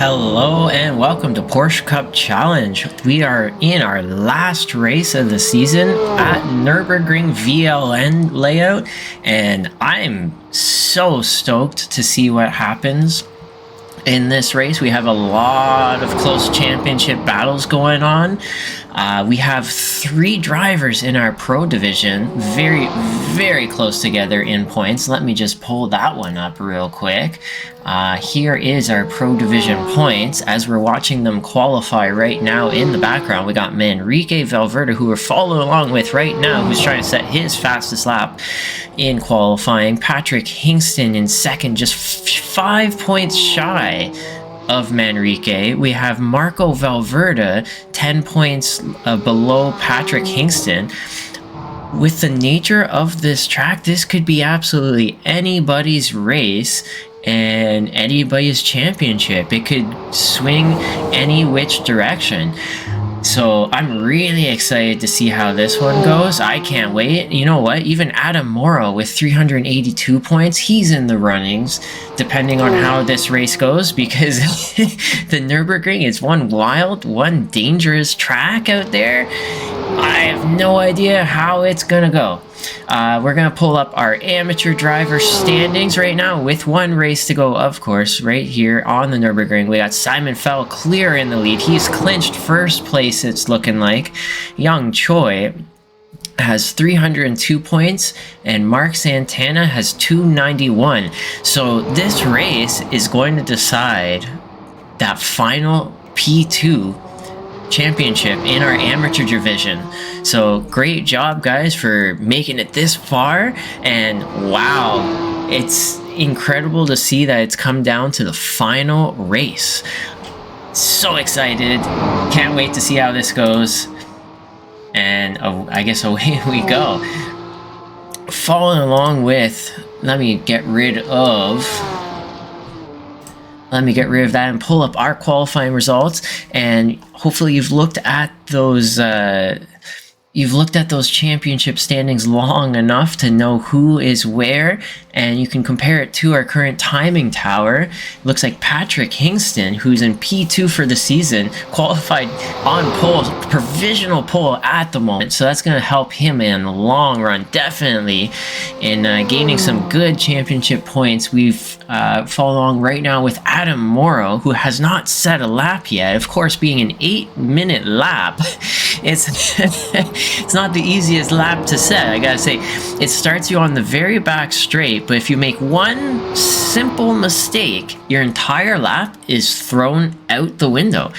Hello and welcome to Porsche Cup Challenge. We are in our last race of the season at Nurburgring VLN layout, and I'm so stoked to see what happens in this race. We have a lot of close championship battles going on. We have 3 drivers in our pro division, very close together in points. Let me just pull that one up real quick. Here is our pro division points as we're watching them qualify right now. In the background, we got Manrique Valverde, who we're following along with right now, who's trying to set his fastest lap in qualifying. Patrick Hingston in second, just 5 points shy of Manrique. We have Marco Valverde 10 points below Patrick Hingston. With the nature of this track, this could be absolutely anybody's race and anybody's championship. It could swing any which direction. So I'm really excited to see how this one goes. I can't wait. You know what? Even Adam Morrow with 382 points, he's in the runnings, depending on how this race goes, because the Nürburgring is one wild, one dangerous track out there. I have no idea how it's gonna go. We're gonna pull up our amateur driver standings right now with one race to go, of course. Right here on the Nürburgring, we got Simon Fell clear in the lead. He's clinched first place, it's looking like. Young Choi has 302 points and Mark Santana has 291. So this race is going to decide that final P2 championship in our amateur division. So great job, guys, for making it this far. And wow, it's incredible to see that it's come down to the final race. So excited, can't wait to see how this goes. And I guess away we go. Following along with, let me get rid of that and pull up our qualifying results. And hopefully you've looked at those championship standings long enough to know who is where, and you can compare it to our current timing tower. Looks like Patrick Hingston, who's in P2 for the season, qualified on pole, provisional pole at the moment, so that's going to help him in the long run, definitely, in gaining some good championship points. We've followed along right now with Adam Morrow, who has not set a lap yet. Of course, being an 8-minute lap, it's not the easiest lap to set. I gotta say, it starts you on the very back straight, but if you make one simple mistake, your entire lap is thrown out the window.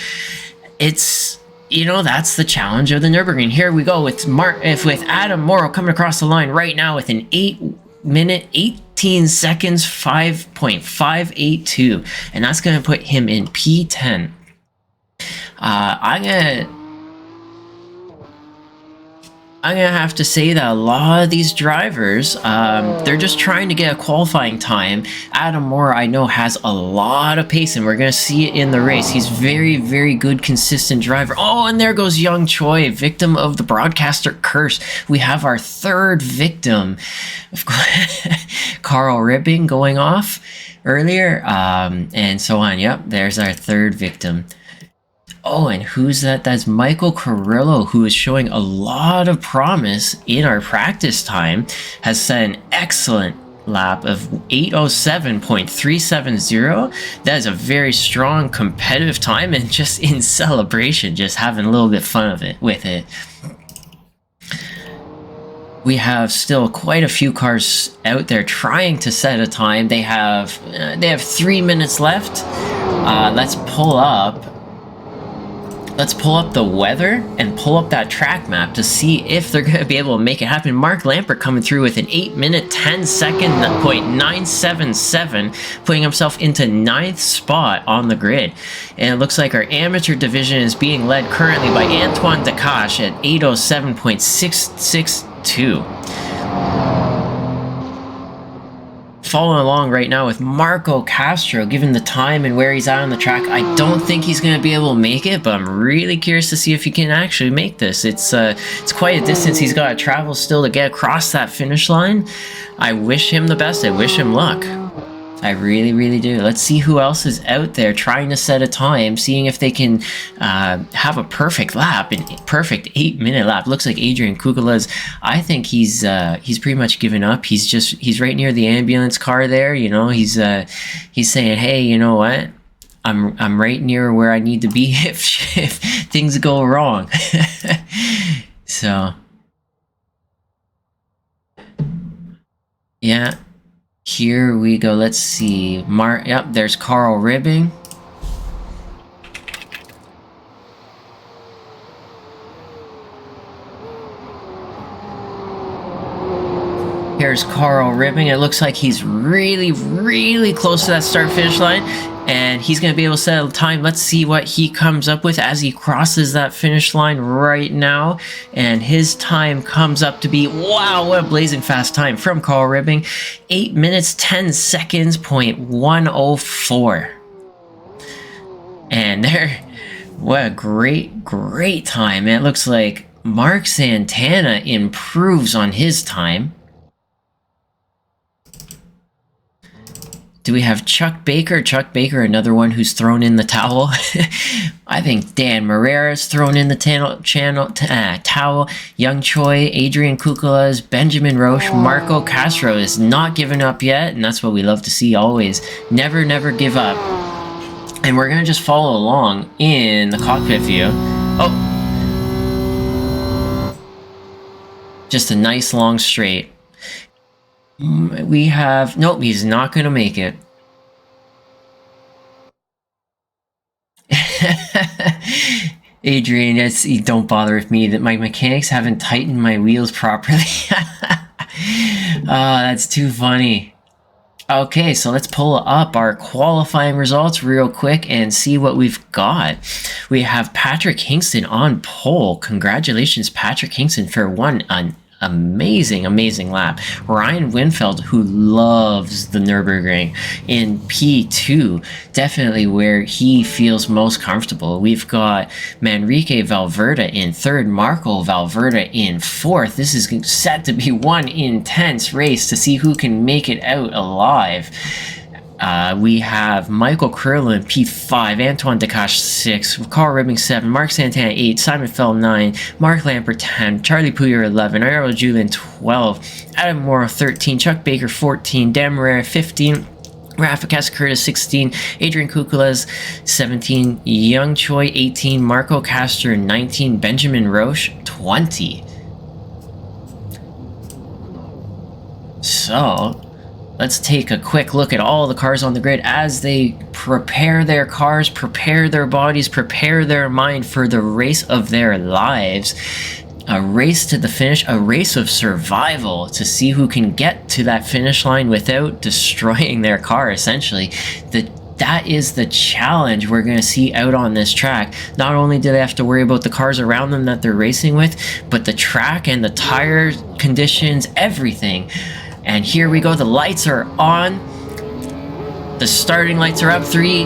It's, you know, that's the challenge of the Nürburgring. Here we go with Adam Morrow coming across the line right now with an 8-minute, 18 seconds, 5.582, and that's gonna put him in P10. I'm gonna have to say that a lot of these drivers, they're just trying to get a qualifying time. Adam Moore, I know, has a lot of pace, and we're gonna see it in the race. He's very good, consistent driver. Oh, and there goes young Choi, victim of the broadcaster curse. We have our third victim, of course, Carl Ribbing going off earlier, and so on. Yep, there's our third victim. Oh, and who's that? That's Michael Carrillo, who is showing a lot of promise in our practice time. Has set an excellent lap of 8:07.370. That is a very strong competitive time, and just in celebration, just having a little bit fun of it with it. We have still quite a few cars out there trying to set a time. They have 3 minutes left. Let's pull up the weather and pull up that track map to see if they're going to be able to make it happen. Mark Lampert coming through with an 8-minute, 10-second .977, putting himself into 9th spot on the grid. And it looks like our amateur division is being led currently by Antoine Decache at 8:07.662. Following along right now with Marco Castro, given the time and where he's at on the track. I don't think he's going to be able to make it, but I'm really curious to see if he can actually make this. It's quite a distance he's got to travel still to get across that finish line. I wish him the best. I wish him luck. I really, really do. Let's see who else is out there trying to set a time, seeing if they can have a perfect lap, a perfect 8-minute lap. Looks like Adrian Kukula's. I think he's pretty much given up. He's right near the ambulance car there. You know, he's saying, hey, you know what? I'm right near where I need to be if things go wrong. So, yeah. Here we go. Let's see. Yep, there's Carl Ribbing. Here's Carl Ribbing. It looks like he's really, really close to that start-finish line. And he's going to be able to set a time. Let's see what he comes up with as he crosses that finish line right now. And his time comes up to be, wow, what a blazing fast time from Carl Ribbing. 8 minutes, 10 seconds, .104. And there, what a great, great time. And it looks like Mark Santana improves on his time. Do we have Chuck Baker? Chuck Baker, another one who's thrown in the towel. I think Dan Morera's thrown in the towel. Young Choi, Adrian Kukula's, Benjamin Roche, Marco Castro is not giving up yet, and that's what we love to see always. Never, never give up. And we're going to just follow along in the cockpit view. Oh. Just a nice long straight. We have... Nope, he's not going to make it. Adrian, don't bother with me. That my mechanics haven't tightened my wheels properly. That's too funny. Okay, so let's pull up our qualifying results real quick and see what we've got. We have Patrick Hingston on pole. Congratulations, Patrick Hingston, for an amazing lap. Ryan Winfeld, who loves the Nurburgring, in P2, definitely where he feels most comfortable. We've got Manrique Valverde in third, Marco Valverde in fourth. This is set to be one intense race to see who can make it out alive. We have Michael Curlin in P5, Antoine Decache 6, Carl Ribbing 7, Mark Santana 8, Simon Fell 9, Mark Lampert 10, Charlie Pouyer 11, Ariel Julian 12, Adam Morrow 13, Chuck Baker 14, Dan Morera 15, Rafa Casacurta 16, Adrian Kukula's 17, Young Choi 18, Marco Castor 19, Benjamin Roche 20. So... let's take a quick look at all the cars on the grid as they prepare their cars, prepare their bodies, prepare their mind for the race of their lives. A race to the finish, a race of survival to see who can get to that finish line without destroying their car, essentially. That is the challenge we're going to see out on this track. Not only do they have to worry about the cars around them that they're racing with, but the track and the tire conditions, everything. And here we go, the lights are on. The starting lights are up. Three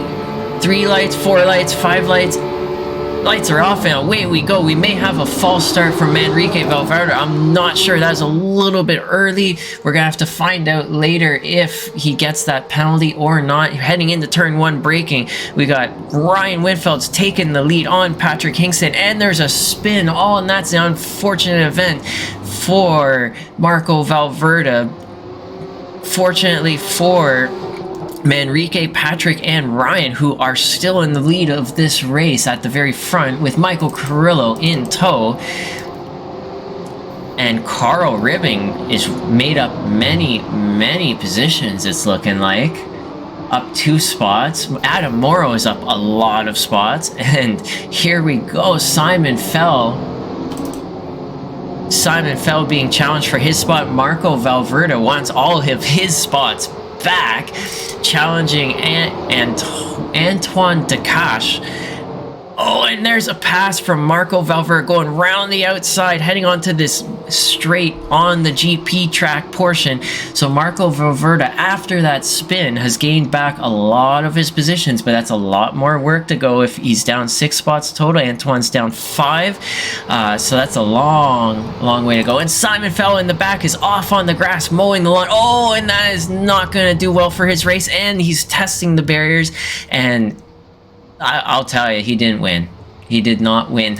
lights, 4 lights, 5 lights. Lights are off, and away we go. We may have a false start from Manrique Valverde. I'm not sure. That's a little bit early. We're going to have to find out later if he gets that penalty or not. Heading into turn 1, braking. We got Ryan Winfeld's taking the lead on Patrick Hingston, and there's a spin. Oh, and that's an unfortunate event for Marco Valverde. Fortunately for Manrique, Patrick, and Ryan, who are still in the lead of this race at the very front, with Michael Carrillo in tow. And Carl Ribbing is made up many positions, it's looking like. Up 2 spots. Adam Morrow is up a lot of spots. And here we go, Simon Fell being challenged for his spot. Marco Valverde wants all of his spots back, challenging Antoine Decache Oh, and there's a pass from Marco Valverde going round the outside, heading onto this straight on the GP track portion. So Marco Valverde, after that spin, has gained back a lot of his positions, but that's a lot more work to go if he's down 6 spots total. Antoine's down 5. So that's a long way to go. And Simon Fell in the back is off on the grass, mowing the lawn. Oh, and that is not going to do well for his race. And he's testing the barriers, and I'll tell you, he didn't win. He did not win.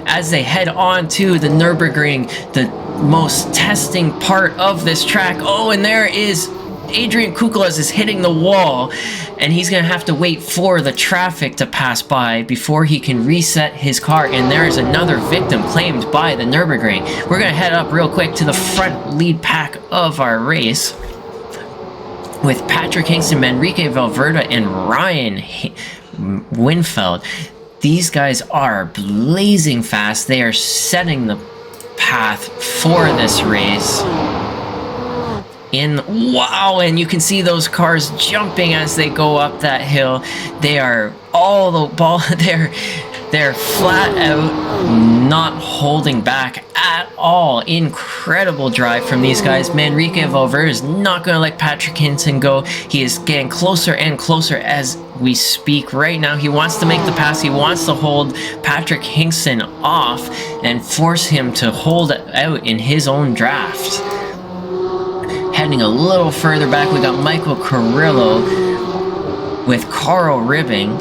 As they head on to the Nurburgring, the most testing part of this track. Oh, and there is Adrian Kukulas is hitting the wall, and he's going to have to wait for the traffic to pass by before he can reset his car. And there is another victim claimed by the Nurburgring. We're going to head up real quick to the front lead pack of our race, with Patrick Hingston, Manrique Valverde, and Ryan Winfeld. These guys are blazing fast. They are setting the path for this race. Wow, and you can see those cars jumping as they go up that hill. They are all the ball. They're flat out not holding back at all. Incredible drive from these guys. Manrique Valverde is not going to let Patrick Hinton go. He is getting closer and closer as we speak right now. He wants to make the pass. He wants to hold Patrick Hingston off and force him to hold out in his own draft. Heading a little further back, we got Michael Carrillo with Carl Ribbing.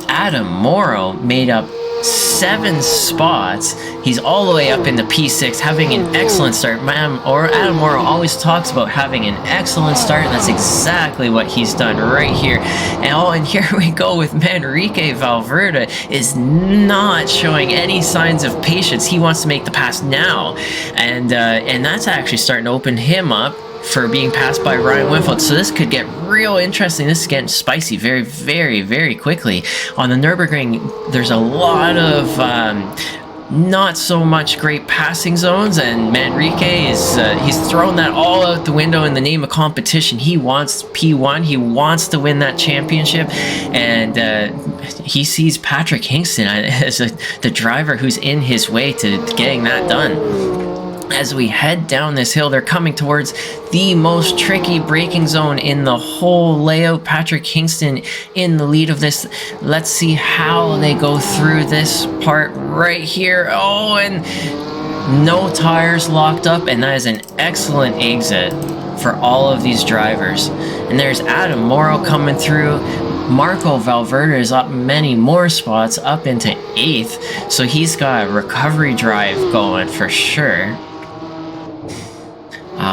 Adam Morrow made up 7 spots. He's all the way up in the P6, having an excellent start. Adam Morrow always talks about having an excellent start, and that's exactly what he's done right here. And here we go with Manrique Valverde is not showing any signs of patience. He wants to make the pass now, and that's actually starting to open him up for being passed by Ryan Winfield. So this could get real interesting. This is getting spicy very, very, very quickly. On the Nürburgring, there's a lot of not so much great passing zones, and Manrique is he's thrown that all out the window in the name of competition. He wants P1. He wants to win that championship, and he sees Patrick Hingston as the driver who's in his way to getting that done. As we head down this hill, they're coming towards the most tricky braking zone in the whole layout. Patrick Hingston in the lead of this. Let's see how they go through this part right here. Oh, and no tires locked up, and that is an excellent exit for all of these drivers. And there's Adam Morrow coming through. Marco Valverde is up many more spots, up into 8th, so he's got a recovery drive going for sure.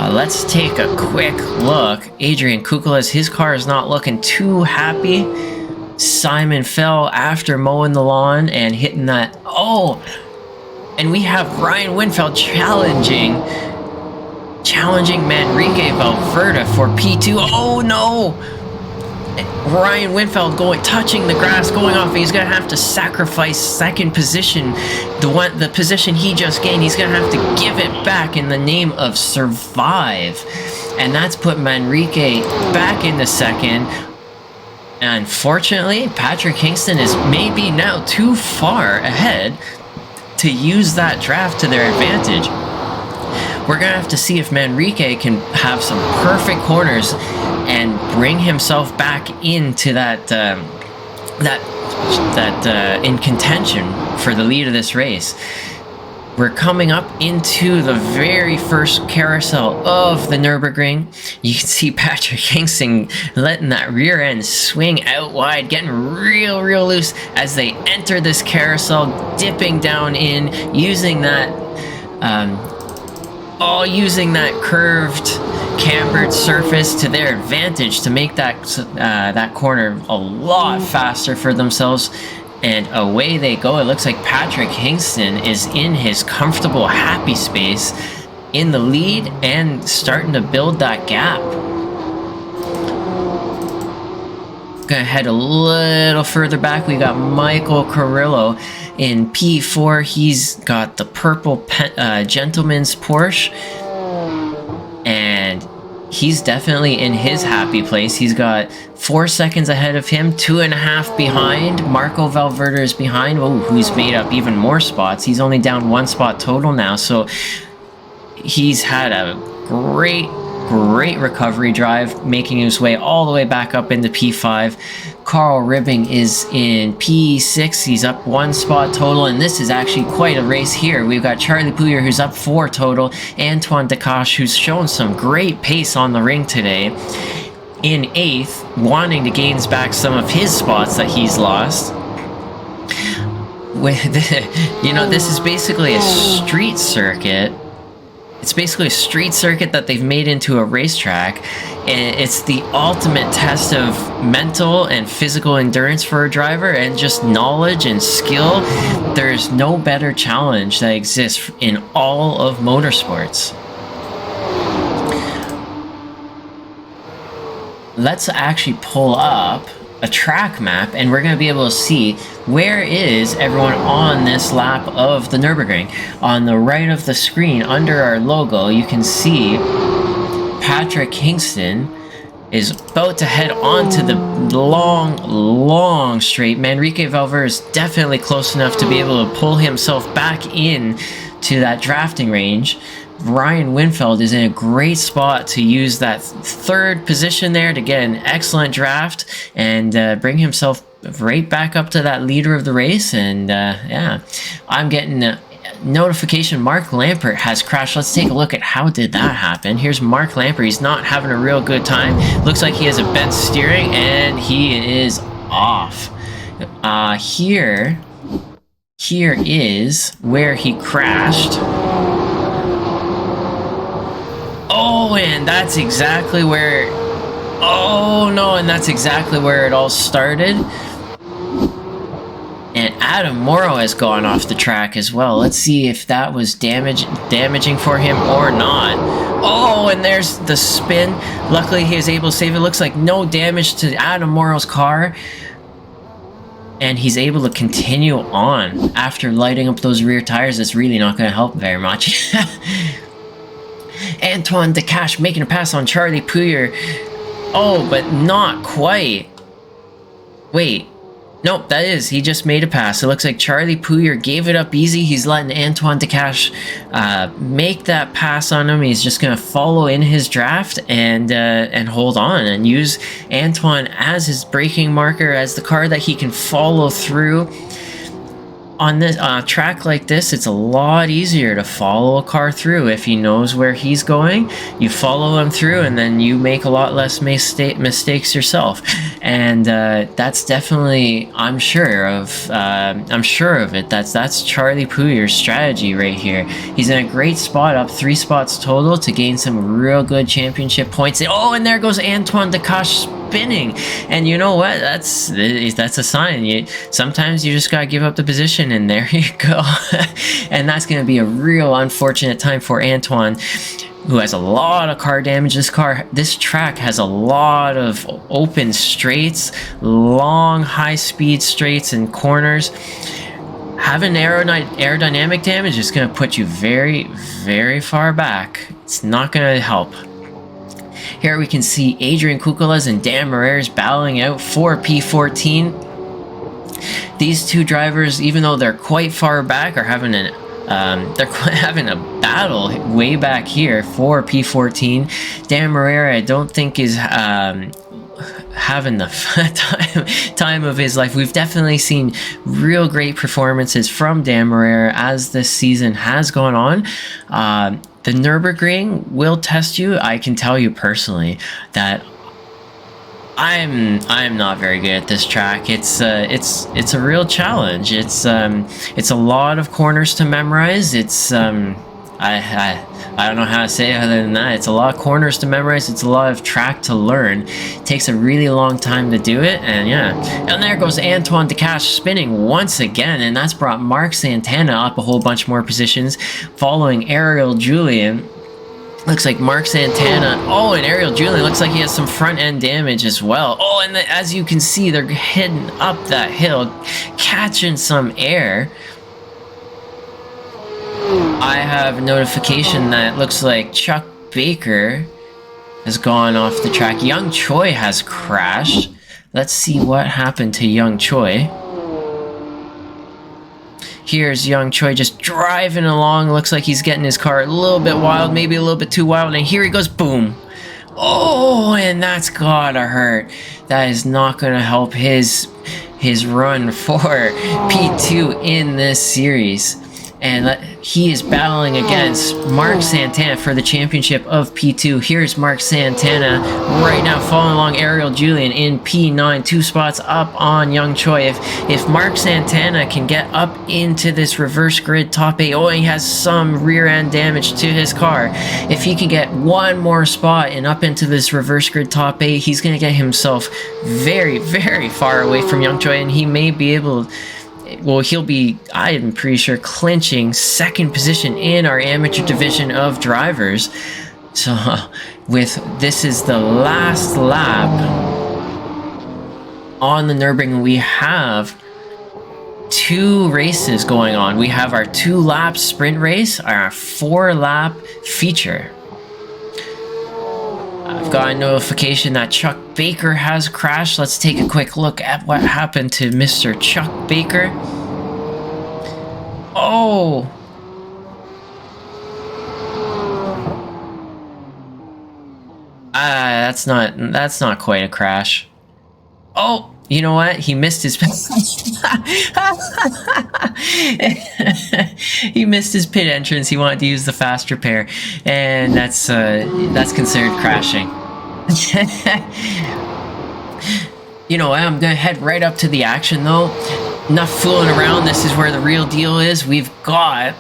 Let's take a quick look. Adrian Kukulas, his car is not looking too happy. Simon Fell after mowing the lawn and hitting that. Oh, and we have Ryan Winfeld challenging Manrique Valverde for P2. Oh no! Ryan Winfeld touching the grass, going off. He's gonna have to sacrifice second position, the position he just gained. He's gonna have to give it back in the name of survive, and that's put Manrique back into second. Unfortunately, Patrick Hingston is maybe now too far ahead to use that draft to their advantage. We're gonna have to see if Manrique can have some perfect corners and bring himself back into that in contention for the lead of this race. We're coming up into the very first carousel of the Nürburgring. You can see Patrick Hingston letting that rear end swing out wide, getting real loose as they enter this carousel, dipping down in, using that curved, cambered surface to their advantage to make that corner a lot faster for themselves. And away they go. It looks like Patrick Hingston is in his comfortable, happy space in the lead and starting to build that gap. Gonna head a little further back. We got Michael Carrillo in P4. He's got the purple gentleman's Porsche, and he's definitely in his happy place. He's got 4 seconds ahead of him, 2.5 behind. Marco Valverde is behind, who's made up even more spots. He's only down 1 spot total now, so he's had a great recovery drive, making his way all the way back up into P5. Carl Ribbing is in P6. He's up 1 spot total, and this is actually quite a race here. We've got Charlie Pouyer, who's up 4 total. Antoine Decache, who's shown some great pace on the ring today, in 8th, wanting to gain back some of his spots that he's lost. You know, this is basically a street circuit. It's basically a street circuit that they've made into a racetrack, and it's the ultimate test of mental and physical endurance for a driver, and just knowledge and skill. There's no better challenge that exists in all of motorsports. Let's actually pull up a track map, and we're going to be able to see where is everyone on this lap of the Nurburgring. On the right of the screen, under our logo, you can see Patrick Kingston is about to head onto the long straight. Manrique Valverde is definitely close enough to be able to pull himself back in to that drafting range. Ryan Winfeld is in a great spot to use that 3rd position there to get an excellent draft and bring himself right back up to that leader of the race. And yeah, I'm getting a notification Mark Lampert has crashed. Let's take a look at how did that happen. Here's Mark Lampert. He's not having a real good time. Looks like he has a bent steering, and he is off. Here is where he crashed. Oh, and that's exactly where... Oh, no, and that's exactly where it all started. And Adam Morrow has gone off the track as well. Let's see if that was damaging for him or not. Oh, and there's the spin. Luckily, he was able to save it. Looks like no damage to Adam Morrow's car. And he's able to continue on. After lighting up those rear tires, it's really not going to help very much. Antoine Decache making a pass on Charlie Pouyer. Oh, but not quite. Wait. Nope, that is. He just made a pass. It looks like Charlie Pouyer gave it up easy. He's letting Antoine Decache make that pass on him. He's just going to follow in his draft and hold on and use Antoine as his braking marker, as the car that he can follow through. On this track like this, it's a lot easier to follow a car through if he knows where he's going. You follow him through, and then you make a lot less mistakes yourself. And that's definitely, I'm sure of it. That's Charlie Pouyer's strategy right here. He's in a great spot, up 3 spots total to gain some real good championship points. Oh, and there goes Antoine Decache spinning. And you know what? That's a sign. Sometimes you just gotta give up the position, and there you go. And that's gonna be a real unfortunate time for Antoine, who has a lot of car damage. This track has a lot of open straights, long high-speed straights and corners. Having aerodynamic damage is going to put you very, very far back. It's not going to help. Here we can see Adrian Kukulas and Dan Moreira's battling out for P14. These two drivers, even though they're quite far back, are having having a battle way back here for P14. Dan Moreira, I don't think is having the time of his life. We've definitely seen real great performances from Dan Moreira as this season has gone on. The Nurburgring will test you. I can tell you personally that I'm not very good at this track. It's a real challenge. It's a lot of corners to memorize. It's I don't know how to say it other than that. It's a lot of corners to memorize. It's a lot of track to learn. It takes a really long time to do it, and yeah. And there goes Antoine Decache spinning once again, and that's brought Mark Santana up a whole bunch more positions, following Ariel Julian. Looks like Mark Santana. Oh, and Ariel Julian looks like he has some front end damage as well. Oh, and as you can see, they're heading up that hill, catching some air. I have a notification that looks like Chuck Baker has gone off the track. Young Choi has crashed. Let's see what happened to Young Choi. Here's Young Choi just driving along. Looks like he's getting his car a little bit wild, maybe a little bit too wild. And here he goes, boom. Oh, and that's gotta hurt. That is not gonna help his run for P2 in this series. And he is battling against Mark Santana for the championship of P2. Here's Mark Santana right now following along Ariel Julian in P9, 2 spots up on Young Choi. If Mark Santana can get up into this reverse grid top 8, oh, he has some rear end damage to his car. If he can get one more spot and up into this reverse grid top 8, he's going to get himself very, very far away from Young Choi, and he may be able... Well, he'll be, I am pretty sure, clinching 2nd position in our amateur division of drivers. So, this is the last lap on the Nurburgring. We have 2 races going on. We have our 2-lap sprint race, our 4-lap feature. I've got a notification that Chuck Baker has crashed. Let's take a quick look at what happened to Mr. Chuck Baker. Oh! That's not quite a crash. Oh! You know what? He missed his he missed his pit entrance. He wanted to use the fast repair, and that's considered crashing. You know what? I'm gonna head right up to the action though. Enough fooling around. This is where the real deal is. We've got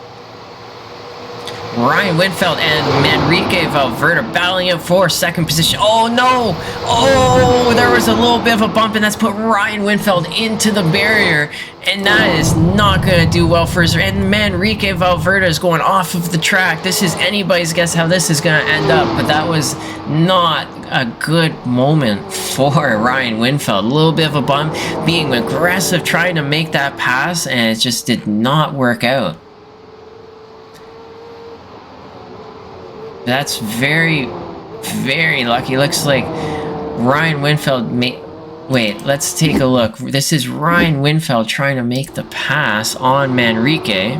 Ryan Winfeld and Manrique Valverde battling it for 2nd position. Oh no! Oh, there was a little bit of a bump, and that's put Ryan Winfeld into the barrier, and that is not going to do well for his... And Manrique Valverde is going off of the track. This is anybody's guess how this is going to end up, but that was not a good moment for Ryan Winfeld. A little bit of a bump, being aggressive, trying to make that pass, and it just did not work out. That's very, very lucky. Looks like Ryan Winfeld Wait, let's take a look. This is Ryan Winfeld trying to make the pass on Manrique.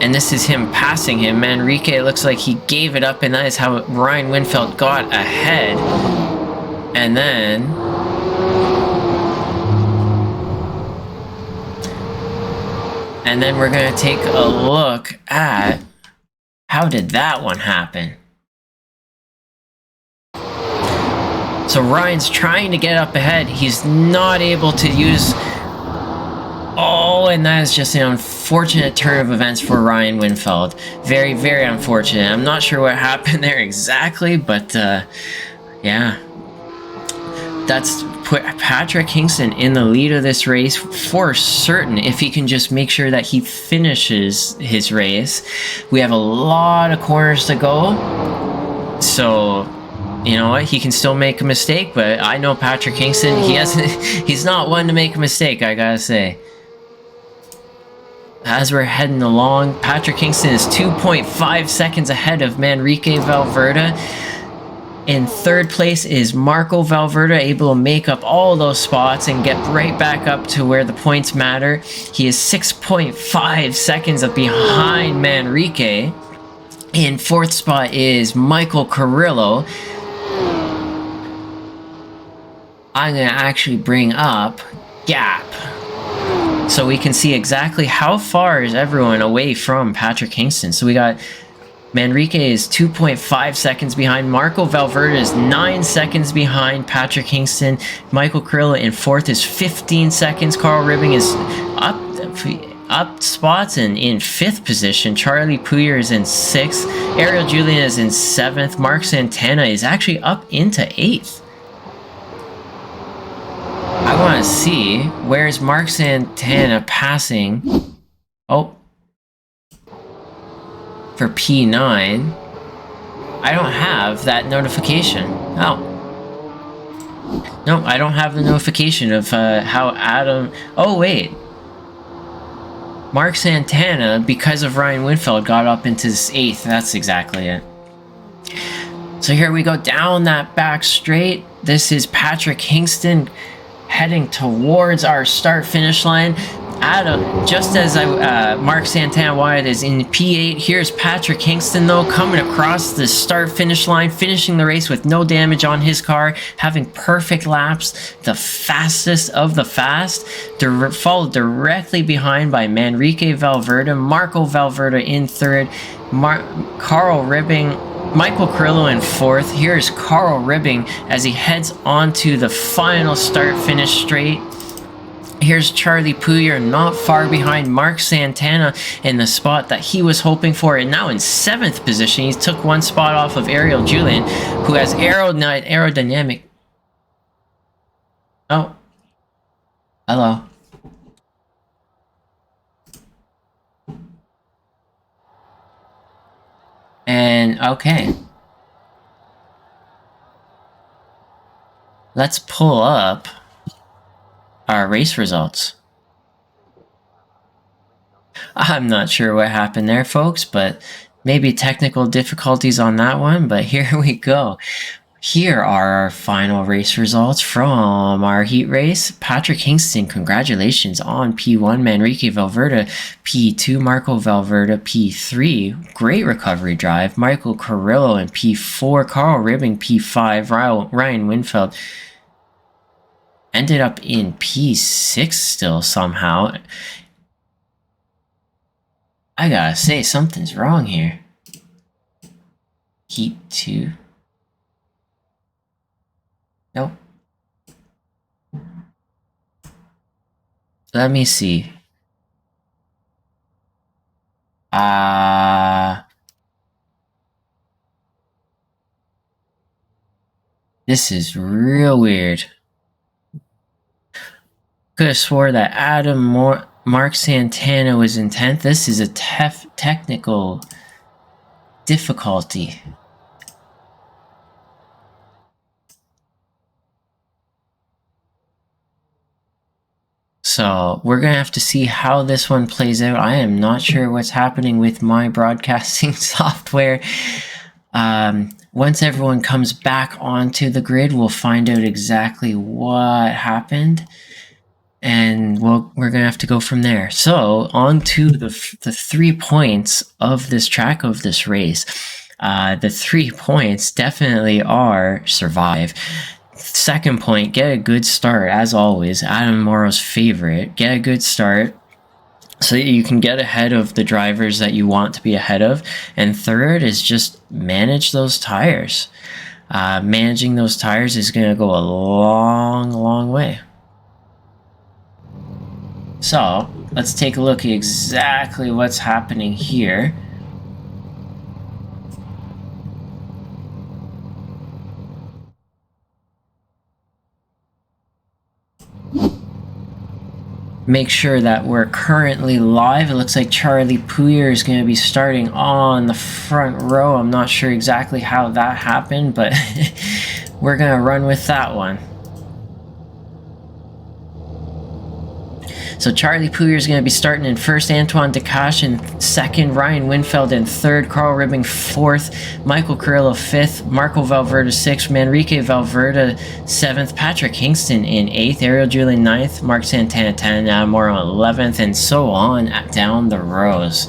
And this is him passing him. Manrique looks like he gave it up, and that is how Ryan Winfeld got ahead. And then... we're going to take a look at... how did that one happen? So Ryan's trying to get up ahead. He's not able to use... Oh, and that is just an unfortunate turn of events for Ryan Winfeld. Very, very unfortunate. I'm not sure what happened there exactly, but yeah. That's put Patrick Kingston in the lead of this race for certain, if he can just make sure that he finishes his race. We have a lot of corners to go, so you know what, he can still make a mistake, but I know Patrick Kingston, he's not one to make a mistake, I gotta say. As we're heading along, Patrick Kingston is 2.5 seconds ahead of Manrique Valverde. In 3rd place is Marco Valverde, able to make up all those spots and get right back up to where the points matter. He is 6.5 seconds up behind Manrique. In 4th spot is Michael Carrillo. I'm going to actually bring up Gap, so we can see exactly how far is everyone away from Patrick Kingston. So we got... Manrique is 2.5 seconds behind. Marco Valverde is 9 seconds behind Patrick Kingston. Michael Carrillo in 4th is 15 seconds. Carl Ribbing is up spots and in 5th position. Charlie Puyer is in 6th. Ariel Julian is in 7th. Mark Santana is actually up into 8th. I want to see, where's Mark Santana passing? Oh. For P9, I don't have that notification. Oh. No, I don't have the notification of how Adam... Oh, wait. Mark Santana, because of Ryan Winfeld, got up into 8th. That's exactly it. So here we go down that back straight. This is Patrick Hingston heading towards our start finish line. Just as Mark Santana Wyatt is in P8, here's Patrick Hingston though coming across the start finish line, finishing the race with no damage on his car, having perfect laps, the fastest of the fast, followed directly behind by Manrique Valverde, Marco Valverde in third, Carl Ribbing, Michael Carrillo in fourth. Here's Carl Ribbing as he heads onto the final start finish straight. Here's Charlie Pouyer not far behind Mark Santana in the spot that he was hoping for, and now in 7th position. He took one spot off of Ariel Julian, who has aerodynamic. Oh. Hello. And okay. Let's pull up our race results. I'm not sure what happened there, folks, but maybe technical difficulties on that one, but here we go. Here are our final race results from our heat race. Patrick Hingston, congratulations on P1. Manrique Valverde, P2. Marco Valverde, P3. Great recovery drive. Michael Carrillo in P4. Carl Ribbing, P5. Ryan Winfeld ended up in P6 still somehow. I gotta say, something's wrong here. Heat 2. Nope. Let me see. This is real weird. Could have swore that Mark Santana was in 10th. This is a technical difficulty. So we're going to have to see how this one plays out. I am not sure what's happening with my broadcasting software. Once everyone comes back onto the grid, we'll find out exactly what happened. And we're going to have to go from there. So on to the 3 points of this track, of this race. The 3 points definitely are survive. Second point, get a good start. As always, Adam Morrow's favorite. Get a good start so that you can get ahead of the drivers that you want to be ahead of. And third is just manage those tires. Managing those tires is going to go a long, long way. So let's take a look at exactly what's happening here. Make sure that we're currently live. It looks like Charlie Pouyer is going to be starting on the front row. I'm not sure exactly how that happened, but we're going to run with that one. So Charlie Pouyer is going to be starting in first, Antoine Decache in second, Ryan Winfeld in third, Carl Ribbing fourth, Michael Carrillo fifth, Marco Valverde sixth, Manrique Valverde seventh, Patrick Hingston in eighth, Ariel Julian ninth, Mark Santana 10, Adam Morrow 11th, and so on down the rows.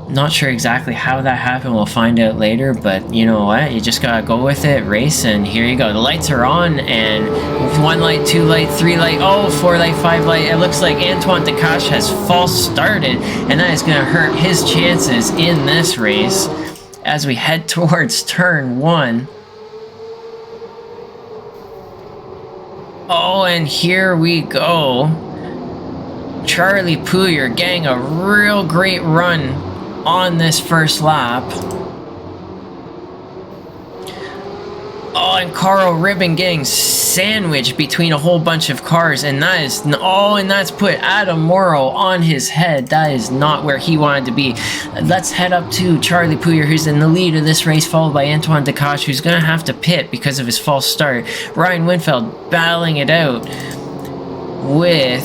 Not sure exactly how that happened. We'll find out later, but you know what? You just gotta go with it, race, and here you go. The lights are on, and 1 light, 2 light, 3 light, 4 light, 5 light. It looks like Antoine Decache has false started, and that is gonna hurt his chances in this race as we head towards turn 1. Oh, and here we go. Charlie Pouyer getting a real great run on this first lap. Oh, and Carl Ribbing getting sandwiched between a whole bunch of cars, and that is and that's put Adam Morrow on his head. That is not where he wanted to be. Let's head up to Charlie Pouyer, who's in the lead of this race, followed by Antoine Decache, who's gonna have to pit because of his false start. Ryan Winfeld battling it out with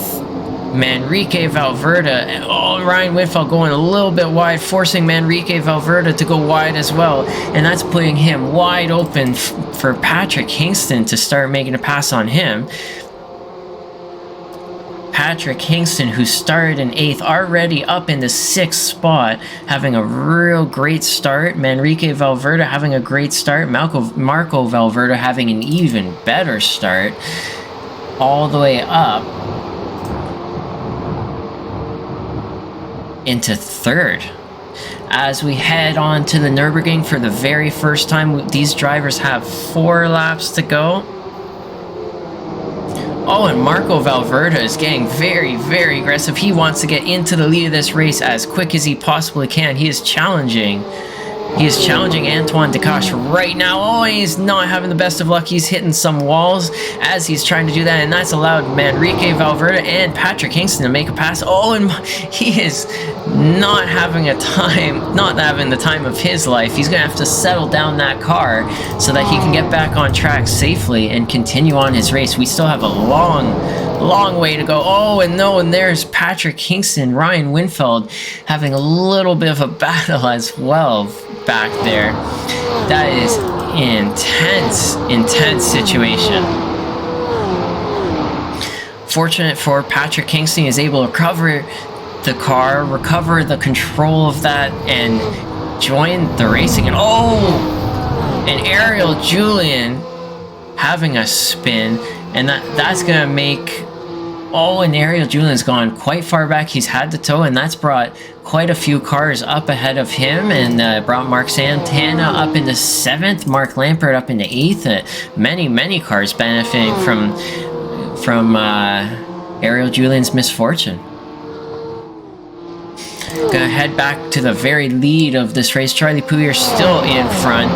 Manrique Valverde. Oh, Ryan Winfeld going a little bit wide, forcing Manrique Valverde to go wide as well. And that's putting him wide open for Patrick Kingston to start making a pass on him. Patrick Kingston, who started in 8th, already up in the 6th spot, having a real great start. Manrique Valverde having a great start. Marco Valverde having an even better start. All the way up into 3rd. As we head on to the Nurburgring for the very first time, these drivers have 4 laps to go. Oh, and Marco Valverde is getting very, very aggressive. He wants to get into the lead of this race as quick as he possibly can. He is challenging Antoine Decache right now. Oh, he's not having the best of luck. He's hitting some walls as he's trying to do that, and that's allowed Manrique Valverde and Patrick Kingston to make a pass. Oh, and he is not having the time of his life. He's gonna have to settle down that car so that he can get back on track safely and continue on his race. We still have a long way to go. Oh, and no, and there's Patrick Kingston, Ryan Winfeld having a little bit of a battle as well back there. That is intense situation. Fortunate for Patrick Kingston, he is able to recover the car, recover the control of that, and join the race again. Oh, and Ariel Julian having a spin, and that's gonna make... Oh, and Ariel Julian's gone quite far back. He's had to tow, and that's brought quite a few cars up ahead of him, and brought Mark Santana up into 7th, Mark Lampert up into 8th. Many cars benefiting from Ariel Julian's misfortune. Gonna head back to the very lead of this race. Charlie Pouliot still in front.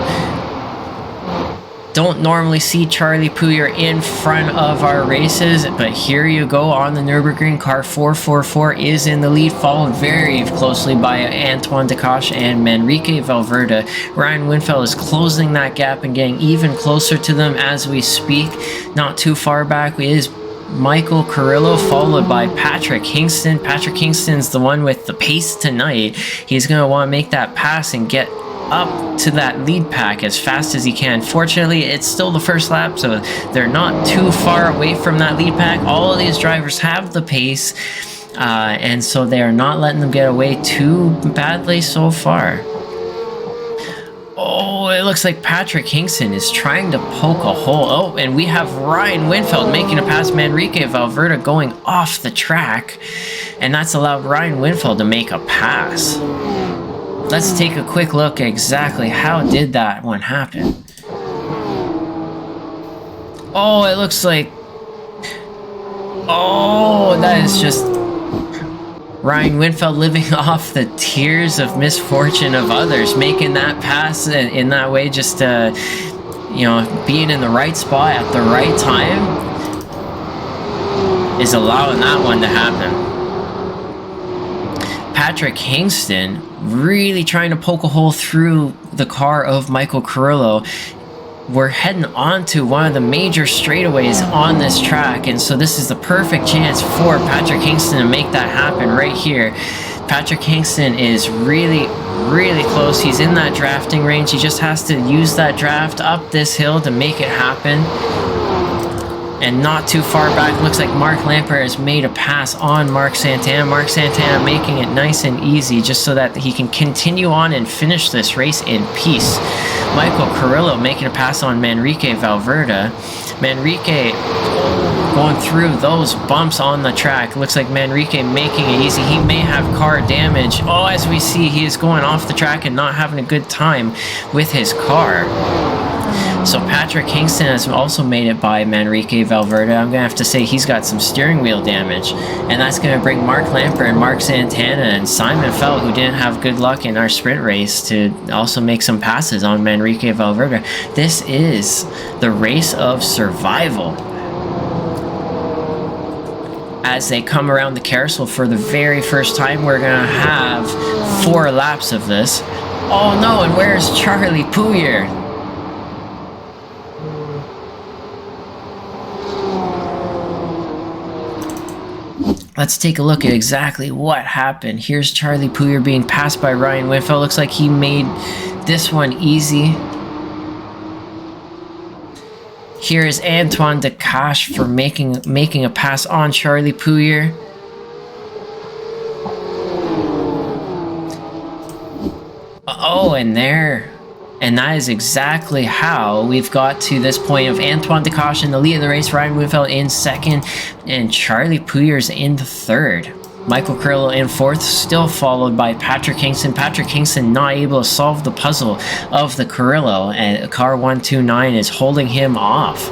Don't normally see Charlie Pouliot in front of our races, but here you go on the Nürburgring. Car 444 is in the lead, followed very closely by Antoine Decache and Manrique Valverde. Ryan Winfeld is closing that gap and getting even closer to them as we speak. Not too far back is Michael Carrillo, followed by Patrick Kingston. Patrick Kingston's the one with the pace tonight. He's going to want to make that pass and get up to that lead pack as fast as he can. Fortunately, it's still the first lap, so they're not too far away from that lead pack. All of these drivers have the pace, and so they are not letting them get away too badly so far. Oh, it looks like Patrick Kingston is trying to poke a hole. Oh, and we have Ryan Winfeld making a pass. Manrique Valverde going off the track, and that's allowed Ryan Winfeld to make a pass. Let's take a quick look at exactly how did that one happen. Oh, it looks like... Oh, that is just... Ryan Winfeld living off the tears of misfortune of others, making that pass in that way, just you know, being in the right spot at the right time is allowing that one to happen. Patrick Kingston really trying to poke a hole through the car of Michael Carrillo. We're heading onto one of the major straightaways on this track, and so this is the perfect chance for Patrick Kingston to make that happen right here. Patrick Kingston is really close. He's in that drafting range. He just has to use that draft up this hill to make it happen. And not too far back, looks like Mark Lampert has made a pass on Mark Santana. Mark Santana making it nice and easy just so that he can continue on and finish this race in peace. Michael Carrillo making a pass on Manrique Valverde. Manrique going through those bumps on the track. Looks like Manrique making it easy. He may have car damage. Oh, as we see, he is going off the track and not having a good time with his car. So Patrick Kingston has also made it by Manrique Valverde. I'm going to have to say he's got some steering wheel damage. And that's going to bring Mark Lampert and Mark Santana and Simon Feld, who didn't have good luck in our sprint race, to also make some passes on Manrique Valverde. This is the race of survival. As they come around the carousel for the very first time, we're going to have 4 laps of this. Oh no, and where's Charlie Pouliot? Let's take a look at exactly what happened. Here's Charlie Puyer being passed by Ryan Winfeld. Looks like he made this one easy. Here is Antoine Decache for making a pass on Charlie Puyer. Oh, and that is exactly how we've got to this point of Antoine Decache in the lead of the race, Ryan Winfeld in second, and Charlie Puyer's in third. Michael Carrillo in fourth, still followed by Patrick Kingston. Patrick Kingston not able to solve the puzzle of the Carrillo, and car 129 is holding him off.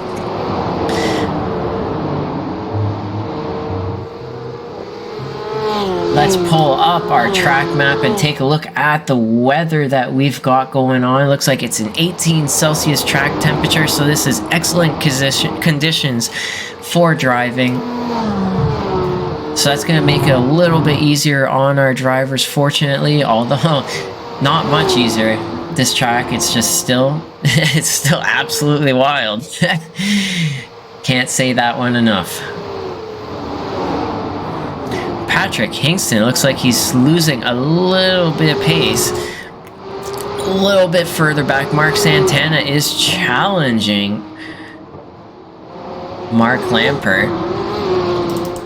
Let's pull up our track map and take a look at the weather that we've got going on. It looks like it's an 18 Celsius track temperature, so this is excellent conditions for driving. So that's going to make it a little bit easier on our drivers, fortunately, although not much easier. This track, it's just still, it's still absolutely wild. Can't say that one enough. Patrick Kingston looks like he's losing a little bit of pace. A little bit further back, Mark Santana is challenging Mark Lampert.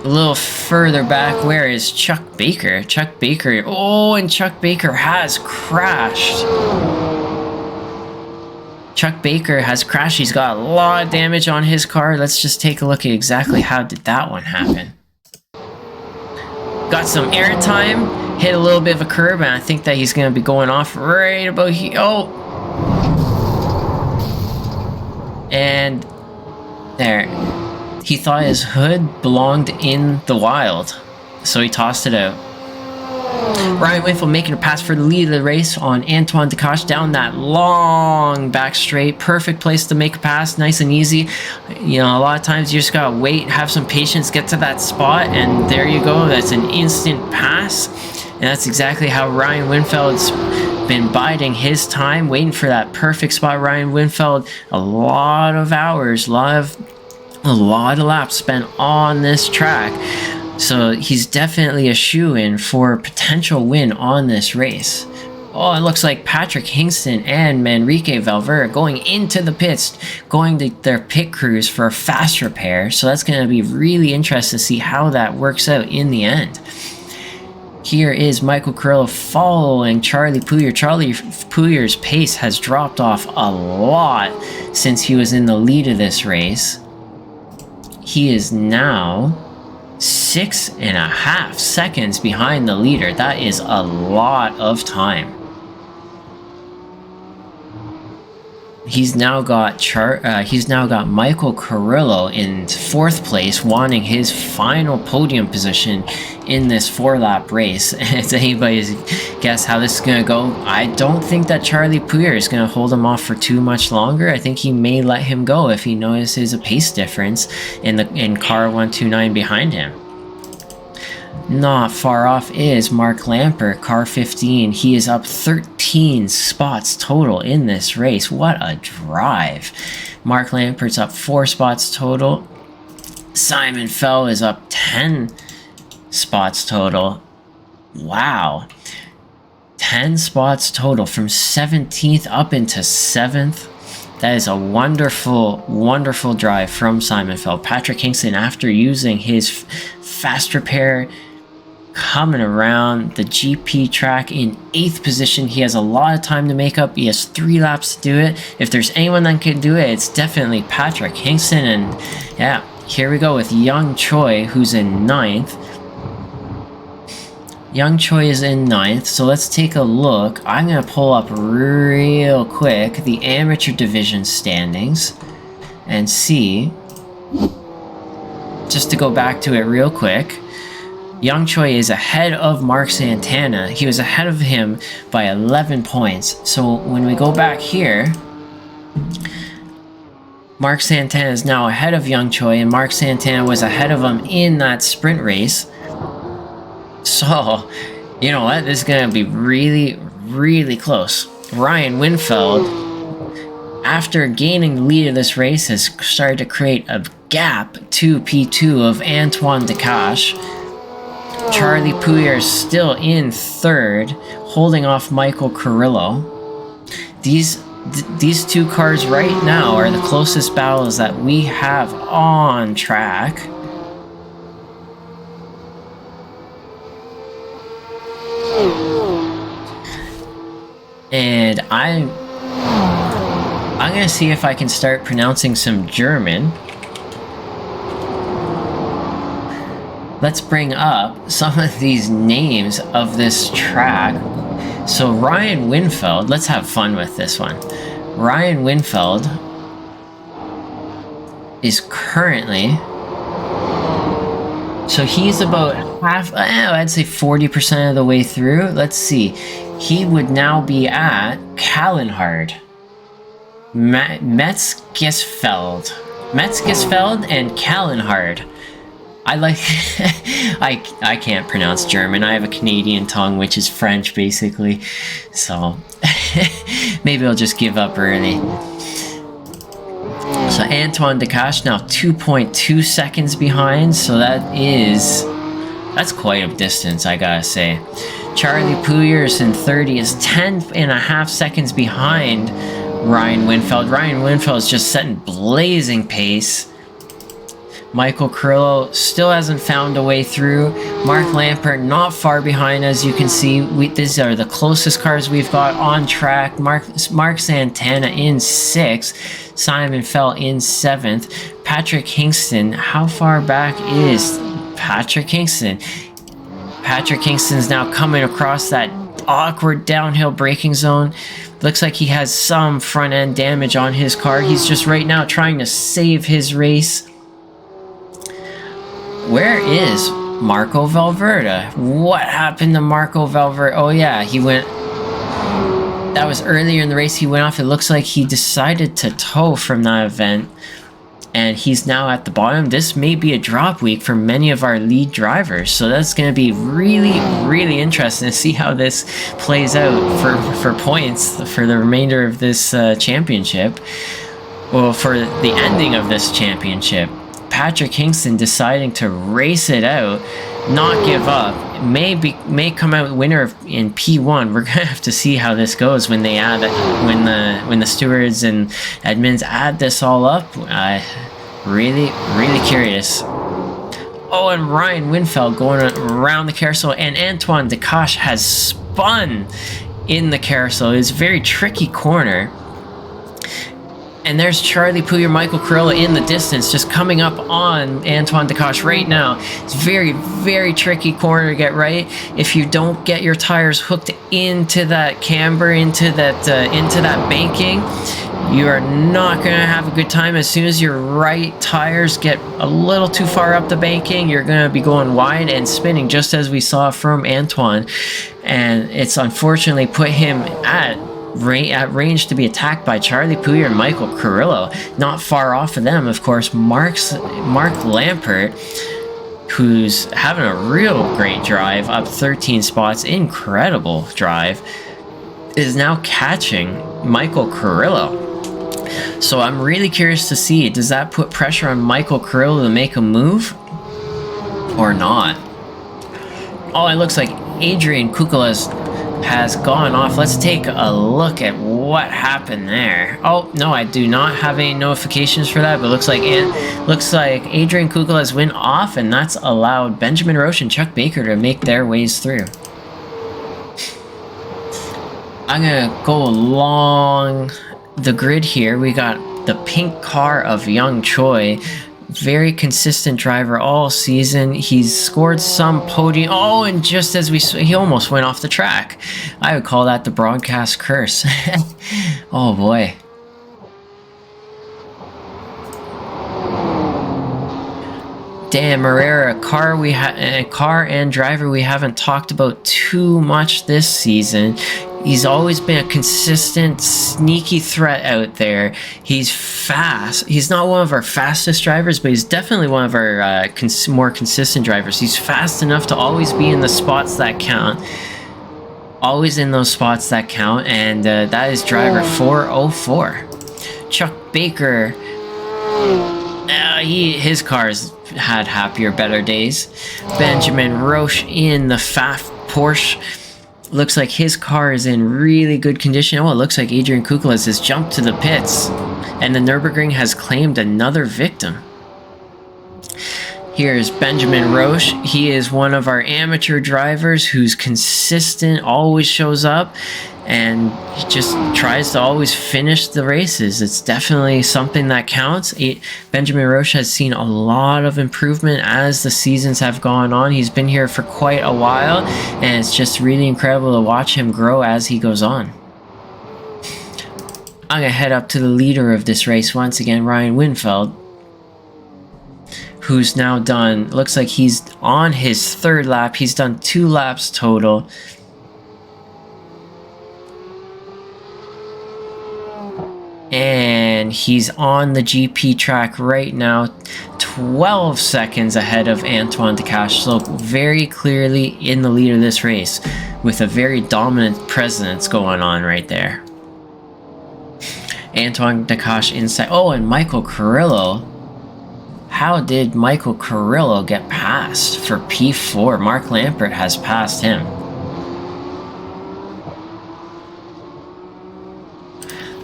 A little further back, where is Chuck Baker? Chuck Baker, oh, and Chuck Baker has crashed. Chuck Baker has crashed. He's got a lot of damage on his car. Let's just take a look at exactly how did that one happen. Got some air time, hit a little bit of a curb, and I think that he's going to be going off right about here. Oh! And there. He thought his hood belonged in the wild, so he tossed it out. Ryan Winfeld making a pass for the lead of the race on Antoine Decache down that long back straight. Perfect place to make a pass, nice and easy. You know, a lot of times you just gotta wait, have some patience, get to that spot, and there you go. That's an instant pass, and that's exactly how Ryan Winfeld's been biding his time, waiting for that perfect spot. Ryan Winfeld, a lot of hours, a lot of laps spent on this track. So he's definitely a shoo-in for a potential win on this race. Oh, it looks like Patrick Kingston and Manrique Valverde going into the pits, going to their pit crews for a fast repair. So that's going to be really interesting to see how that works out in the end. Here is Michael Carrillo following Charlie Puyer. Charlie Puyer's pace has dropped off a lot since he was in the lead of this race. He is now 6.5 seconds behind the leader. That is a lot of time. He's now got Michael Carrillo in 4th place, wanting his final podium position in this 4-lap race. It's anybody's guess how this is going to go. I don't think that Charlie Puyer is going to hold him off for too much longer. I think he may let him go if he notices a pace difference in car 129 behind him. Not far off is Mark Lampert, car 15. He is up 13 spots total in this race. What a drive. Mark Lampert's up 4 spots total. Simon Fell is up 10 spots total. Wow. 10 spots total from 17th up into 7th. That is a wonderful, wonderful drive from Simon Fell. Patrick Kingston, after using his fast repair, coming around the GP track in 8th position. He has a lot of time to make up. He has 3 laps to do it. If there's anyone that can do it, it's definitely Patrick Kingston. And yeah, here we go with Young Choi, who's in 9th. Young Choi is in 9th, so let's take a look. I'm going to pull up real quick the amateur division standings and see, just to go back to it real quick. Young Choi is ahead of Mark Santana. He was ahead of him by 11 points. So when we go back here, Mark Santana is now ahead of Young Choi, and Mark Santana was ahead of him in that sprint race. So, you know what? This is going to be really, really close. Ryan Winfeld, after gaining the lead of this race, has started to create a gap to P2 of Antoine Decache. Charlie Pouliot is still in third, holding off Michael Carrillo. These two cars right now are the closest battles that we have on track. And I'm gonna see if I can start pronouncing some German. Let's bring up some of these names of this track. So Ryan Winfeld, let's have fun with this one. Ryan Winfeld is currently, so he's about half, I'd say 40% of the way through. Let's see, he would now be at Kallenhard, Metzgesfeld and Kallenhard. I like, I can't pronounce German. I have a Canadian tongue, which is French, basically. So, maybe I'll just give up early. So, Antoine Decache now 2.2 seconds behind. So, that's quite a distance, I gotta say. Charlie Pouliot in 30 is 10.5 seconds behind Ryan Winfeld. Ryan Winfeld is just setting blazing pace. Michael Carrillo still hasn't found a way through. Mark Lampert not far behind, as you can see. These are the closest cars we've got on track. Mark Santana in 6th. Simon Fell in 7th. Patrick Hingston, how far back is Patrick Hingston? Patrick Hingston's now coming across that awkward downhill braking zone. Looks like he has some front end damage on his car. He's just right now trying to save his race. Where is Marco Valverde? What happened to Marco Valverde? Oh yeah, he went... That was earlier in the race. He went off. It looks like he decided to tow from that event. And he's now at the bottom. This may be a drop week for many of our lead drivers. So that's going to be really, really interesting to see how this plays out for points for the remainder of this championship. Well, for the ending of this championship. Patrick Hingston deciding to race it out, not give up, may come out winner in P1. We're gonna have to see how this goes when they add when the stewards and admins add this all up. Really curious. Oh, and Ryan Winfeld going around the carousel, and Antoine Decache has spun in the carousel. It's a very tricky corner. And there's Charlie Pouliot, Michael Carrillo in the distance, just coming up on Antoine Decache right now. It's very, very tricky corner to get right. If you don't get your tires hooked into that camber, into that banking, you are not going to have a good time. As soon as your right tires get a little too far up the banking, you're going to be going wide and spinning, just as we saw from Antoine. And it's unfortunately put him at range to be attacked by Charlie Pouliot and Michael Carrillo. Not far off of them, of course, Mark Lampert, who's having a real great drive, up 13 spots, incredible drive, is now catching Michael Carrillo. So I'm really curious to see, does that put pressure on Michael Carrillo to make a move or not? Oh, it looks like Adrian Kukulas has gone off. Let's take a look at what happened there. Oh no, I do not have any notifications for that, but looks like Adrian Kukulas went off, and that's allowed Benjamin Roche and Chuck Baker to make their ways through. I'm gonna go along the grid here. We got the pink car of Young Choi. Very consistent driver all season. He's scored some podium. Oh, and just as he almost went off the track. I would call that the broadcast curse. Oh boy. Dan Herrera, car and driver we haven't talked about too much this season. He's always been a consistent, sneaky threat out there. He's fast. He's not one of our fastest drivers, but he's definitely one of our more consistent drivers. He's fast enough to always be in the spots that count. Always in those spots that count, and that is driver 404. Chuck Baker His car's had happier, better days. Benjamin Roche in the Pfaff Porsche. Looks like his car is in really good condition. Oh, it looks like Adrian Kukulas has jumped to the pits. And the Nurburgring has claimed another victim. Here's Benjamin Roche. He is one of our amateur drivers who's consistent, always shows up, and he just tries to always finish the races. It's definitely something that counts. Benjamin Roche has seen a lot of improvement as the seasons have gone on. He's been here for quite a while, and it's just really incredible to watch him grow as he goes on. I'm going to head up to the leader of this race once again, Ryan Winfeld, who's now done, looks like he's on his third lap. He's done 2 laps total. And he's on the GP track right now, 12 seconds ahead of Antoine Decache. So very clearly in the lead of this race with a very dominant presence going on right there. Antoine Decache inside. Oh, and Michael Carrillo. How did Michael Carrillo get passed for P4? Mark Lampert has passed him.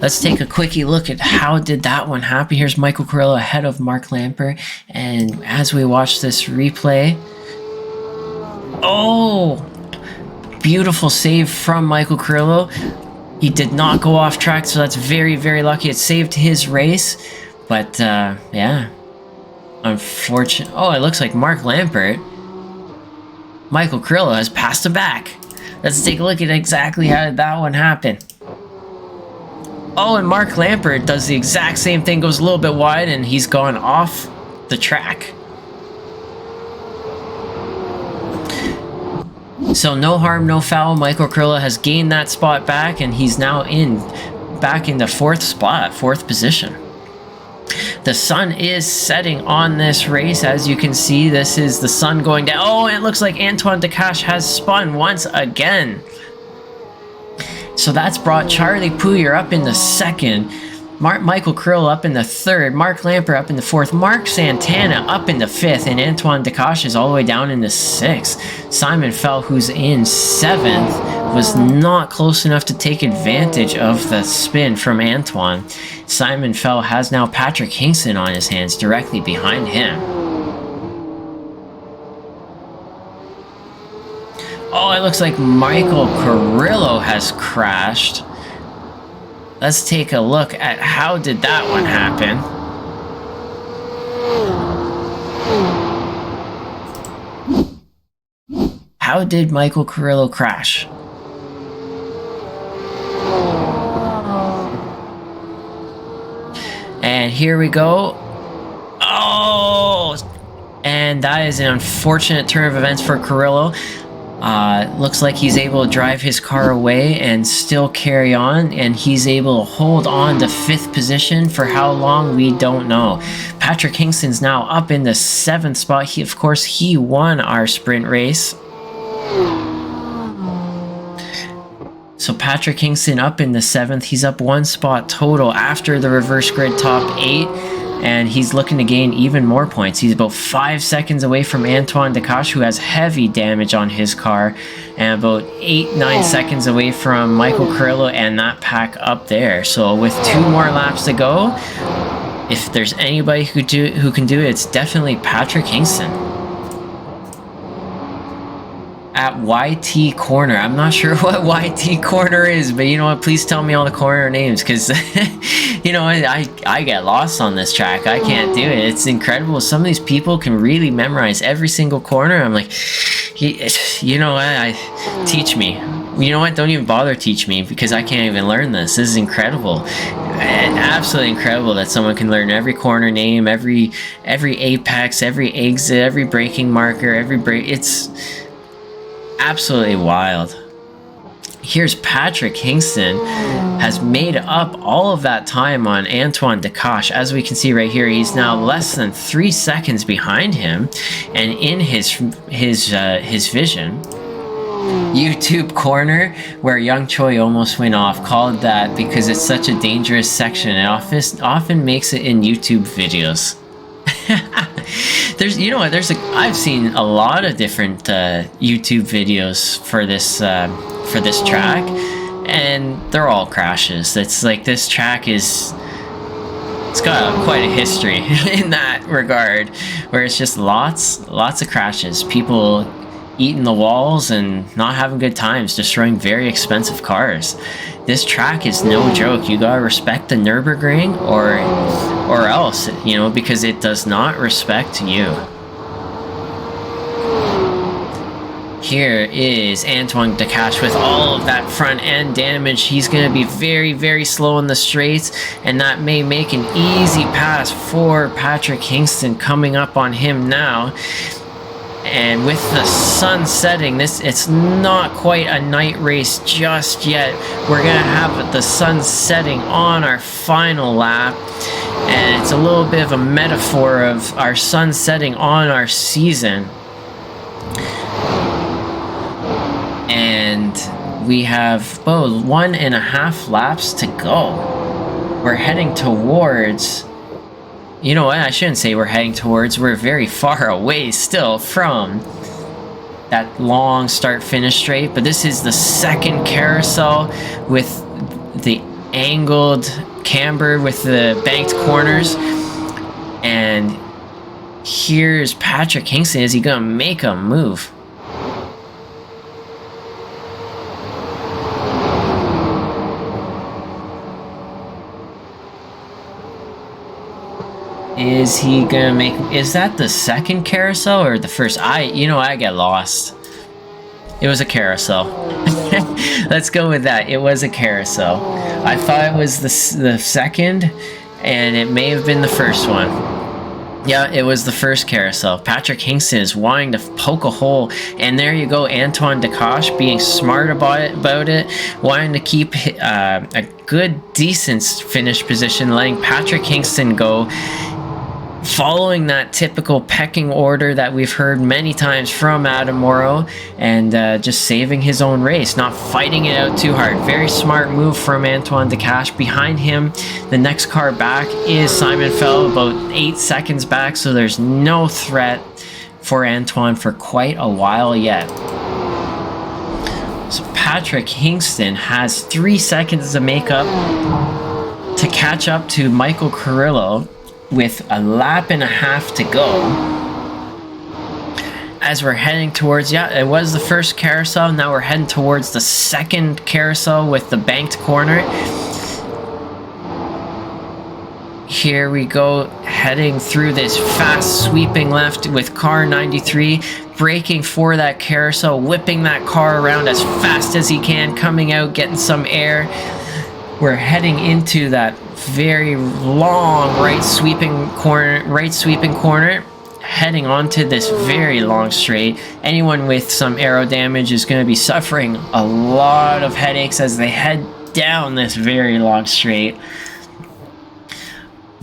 Let's take a quickie look at how did that one happen. Here's Michael Carrillo ahead of Mark Lampert. And as we watch this replay, oh, beautiful save from Michael Carrillo. He did not go off track, so that's very, very lucky. It saved his race. But, yeah. Unfortunate. Oh, it looks like Mark Lampert, Michael Carrillo has passed him back. Let's take a look at exactly how did that one happen. Oh, and Mark Lampert does the exact same thing, goes a little bit wide, and he's gone off the track. So no harm, no foul. Michael Carrillo has gained that spot back, and he's now back in the 4th spot, 4th position. The sun is setting on this race. As you can see, this is the sun going down. Oh, it looks like Antoine Decache has spun once again. So that's brought Charlie Pouyer up in the 2nd. Michael Carrillo up in the 3rd. Mark Lampert up in the 4th. Mark Santana up in the 5th. And Antoine Decache is all the way down in the 6th. Simon Fell, who's in 7th, was not close enough to take advantage of the spin from Antoine. Simon Fell has now Patrick Hinkson on his hands directly behind him. Oh, it looks like Michael Carrillo has crashed. Let's take a look at how did that one happen. How did Michael Carrillo crash? And here we go. Oh! And that is an unfortunate turn of events for Carrillo. Looks like he's able to drive his car away and still carry on, and he's able to hold on to 5th position for how long we don't know. Patrick Hingston's now up in the 7th spot. Of course, he won our sprint race. So Patrick Hingston up in the 7th. He's up 1 spot total after the reverse grid top 8. And he's looking to gain even more points. He's about 5 seconds away from Antoine Decache, who has heavy damage on his car, and about 8-9 seconds away from Michael Carrillo and that pack up there. So with 2 more laps to go, if there's anybody who can do it, it's definitely Patrick Hingston. At YT Corner. I'm not sure what YT Corner is, but you know what? Please tell me all the corner names, because you know, I get lost on this track. I can't do it. It's incredible. Some of these people can really memorize every single corner. I'm like, you know what? Teach me. You know what? Don't even bother teach me, because I can't even learn this. This is incredible. Absolutely incredible that someone can learn every corner name, every apex, every exit, every braking marker, every brake. It's absolutely wild. Here's Patrick Hingston has made up all of that time on Antoine Decache. As we can see right here, he's now less than 3 seconds behind him, and in his vision. YouTube corner, where Young Choi almost went off, called that because it's such a dangerous section. It often makes it in YouTube videos. There's, you know what? I've seen a lot of different YouTube videos for this track, and they're all crashes. It's like this track it's got quite a history in that regard, where it's just lots of crashes. People eating the walls and not having good times, destroying very expensive cars. This track is no joke. You gotta respect the Nurburgring or else, you know, because it does not respect you. Here is Antoine Decache with all of that front end damage. He's going to be very, very slow in the straights, and that may make an easy pass for Patrick Kingston coming up on him now. And with the sun setting, it's not quite a night race just yet. We're going to have the sun setting on our final lap, and it's a little bit of a metaphor of our sun setting on our season. And we have 1.5 laps to go. We're heading towards... You know what? I shouldn't say we're heading towards. We're very far away still from that long start-finish straight. But this is the second carousel with the angled camber with the banked corners. And here's Patrick Kingston. Is he going to make a move? Is he gonna make... Is that the second carousel or the first? You know, I get lost. It was a carousel. Let's go with that. It was a carousel. I thought it was the second, and it may have been the first one. Yeah, it was the first carousel. Patrick Kingston is wanting to poke a hole, and there you go, Antoine Decache being smart about it, wanting to keep a good, decent finish position, letting Patrick Kingston go, following that typical pecking order that we've heard many times from Adam Morrow, and just saving his own race, not fighting it out too hard. Very smart move from Antoine Decache. Behind him, the next car back is Simon Fell, about 8 seconds back, so there's no threat for Antoine for quite a while yet. So Patrick Kingston has 3 seconds to make up to catch up to Michael Carrillo, with a lap and a half to go. As we're heading towards, yeah, it was the first carousel. Now we're heading towards the second carousel with the banked corner. Here we go, heading through this fast sweeping left with car 93, braking for that carousel, whipping that car around as fast as he can, coming out, getting some air. We're heading into that very long right sweeping corner, heading onto this very long straight. Anyone with some aero damage is going to be suffering a lot of headaches as they head down this very long straight.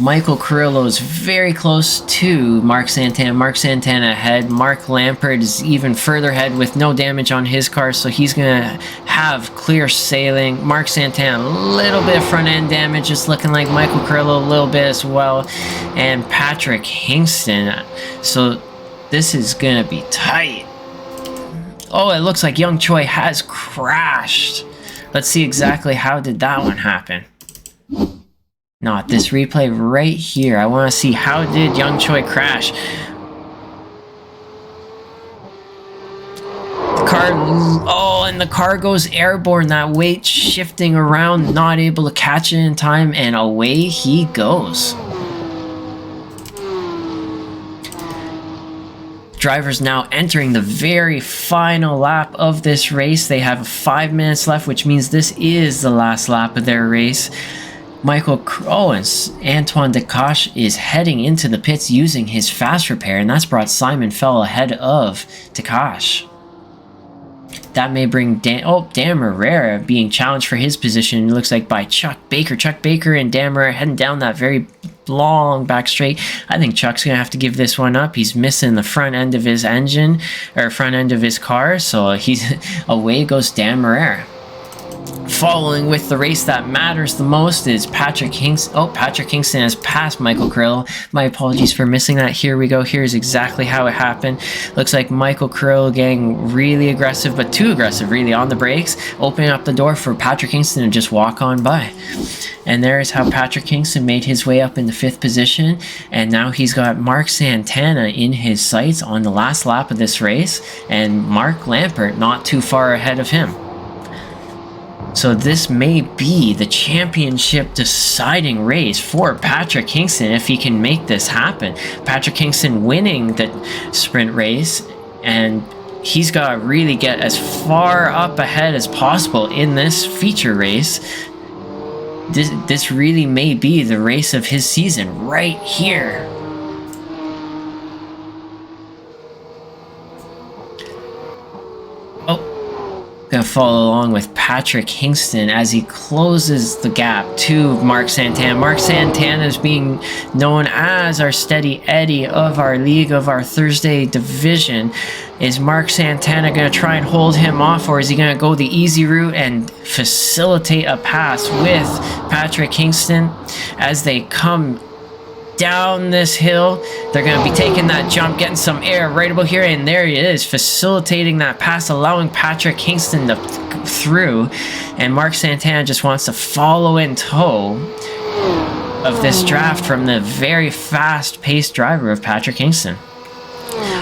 Michael Carrillo is very close to Mark Santana. Mark Santana ahead. Mark Lampard is even further ahead with no damage on his car, so he's going to have clear sailing. Mark Santana, a little bit of front end damage. It's looking like Michael Carrillo a little bit as well. And Patrick Kingston. So this is going to be tight. Oh, it looks like Young Choi has crashed. Let's see exactly how did that one happen. Not this replay right here. I want to see how did Young Choi crash. The car, oh, and the car goes airborne. That weight shifting around, not able to catch it in time, and away he goes. Drivers now entering the very final lap of this race. They have 5 minutes left, which means this is the last lap of their race. Michael Owens, Antoine Decache is heading into the pits using his fast repair, and that's brought Simon Fell ahead of Decache. That may bring Dan Herrera being challenged for his position. It looks like by Chuck Baker. Chuck Baker and Dan Herrera heading down that very long back straight. I think Chuck's gonna have to give this one up. He's missing the front end of his engine, or front end of his car, so he's away goes Dan Herrera. Following with the race that matters the most is Patrick Kingston. Oh, Patrick Kingston has passed Michael Carrillo. My apologies for missing that. Here we go. Here's exactly how it happened. Looks like Michael Carrillo getting really aggressive, but too aggressive really on the brakes, opening up the door for Patrick Kingston to just walk on by. And there's how Patrick Kingston made his way up into 5th position, and now he's got Mark Santana in his sights on the last lap of this race, and Mark Lampert not too far ahead of him. So this may be the championship deciding race for Patrick Kingston if he can make this happen. Patrick Kingston winning the sprint race, and he's got to really get as far up ahead as possible in this feature race. This really may be the race of his season right here. Gonna follow along with Patrick Kingston as he closes the gap to Mark Santana. Mark Santana is being known as our steady Eddie of our league, of our Thursday division. Is Mark Santana gonna try and hold him off, or is he gonna go the easy route and facilitate a pass with Patrick Kingston as they come down this hill? They're going to be taking that jump, getting some air right about here, and there he is, facilitating that pass, allowing Patrick Kingston to through, and Mark Santana just wants to follow in tow of this draft from the very fast-paced driver of Patrick Kingston.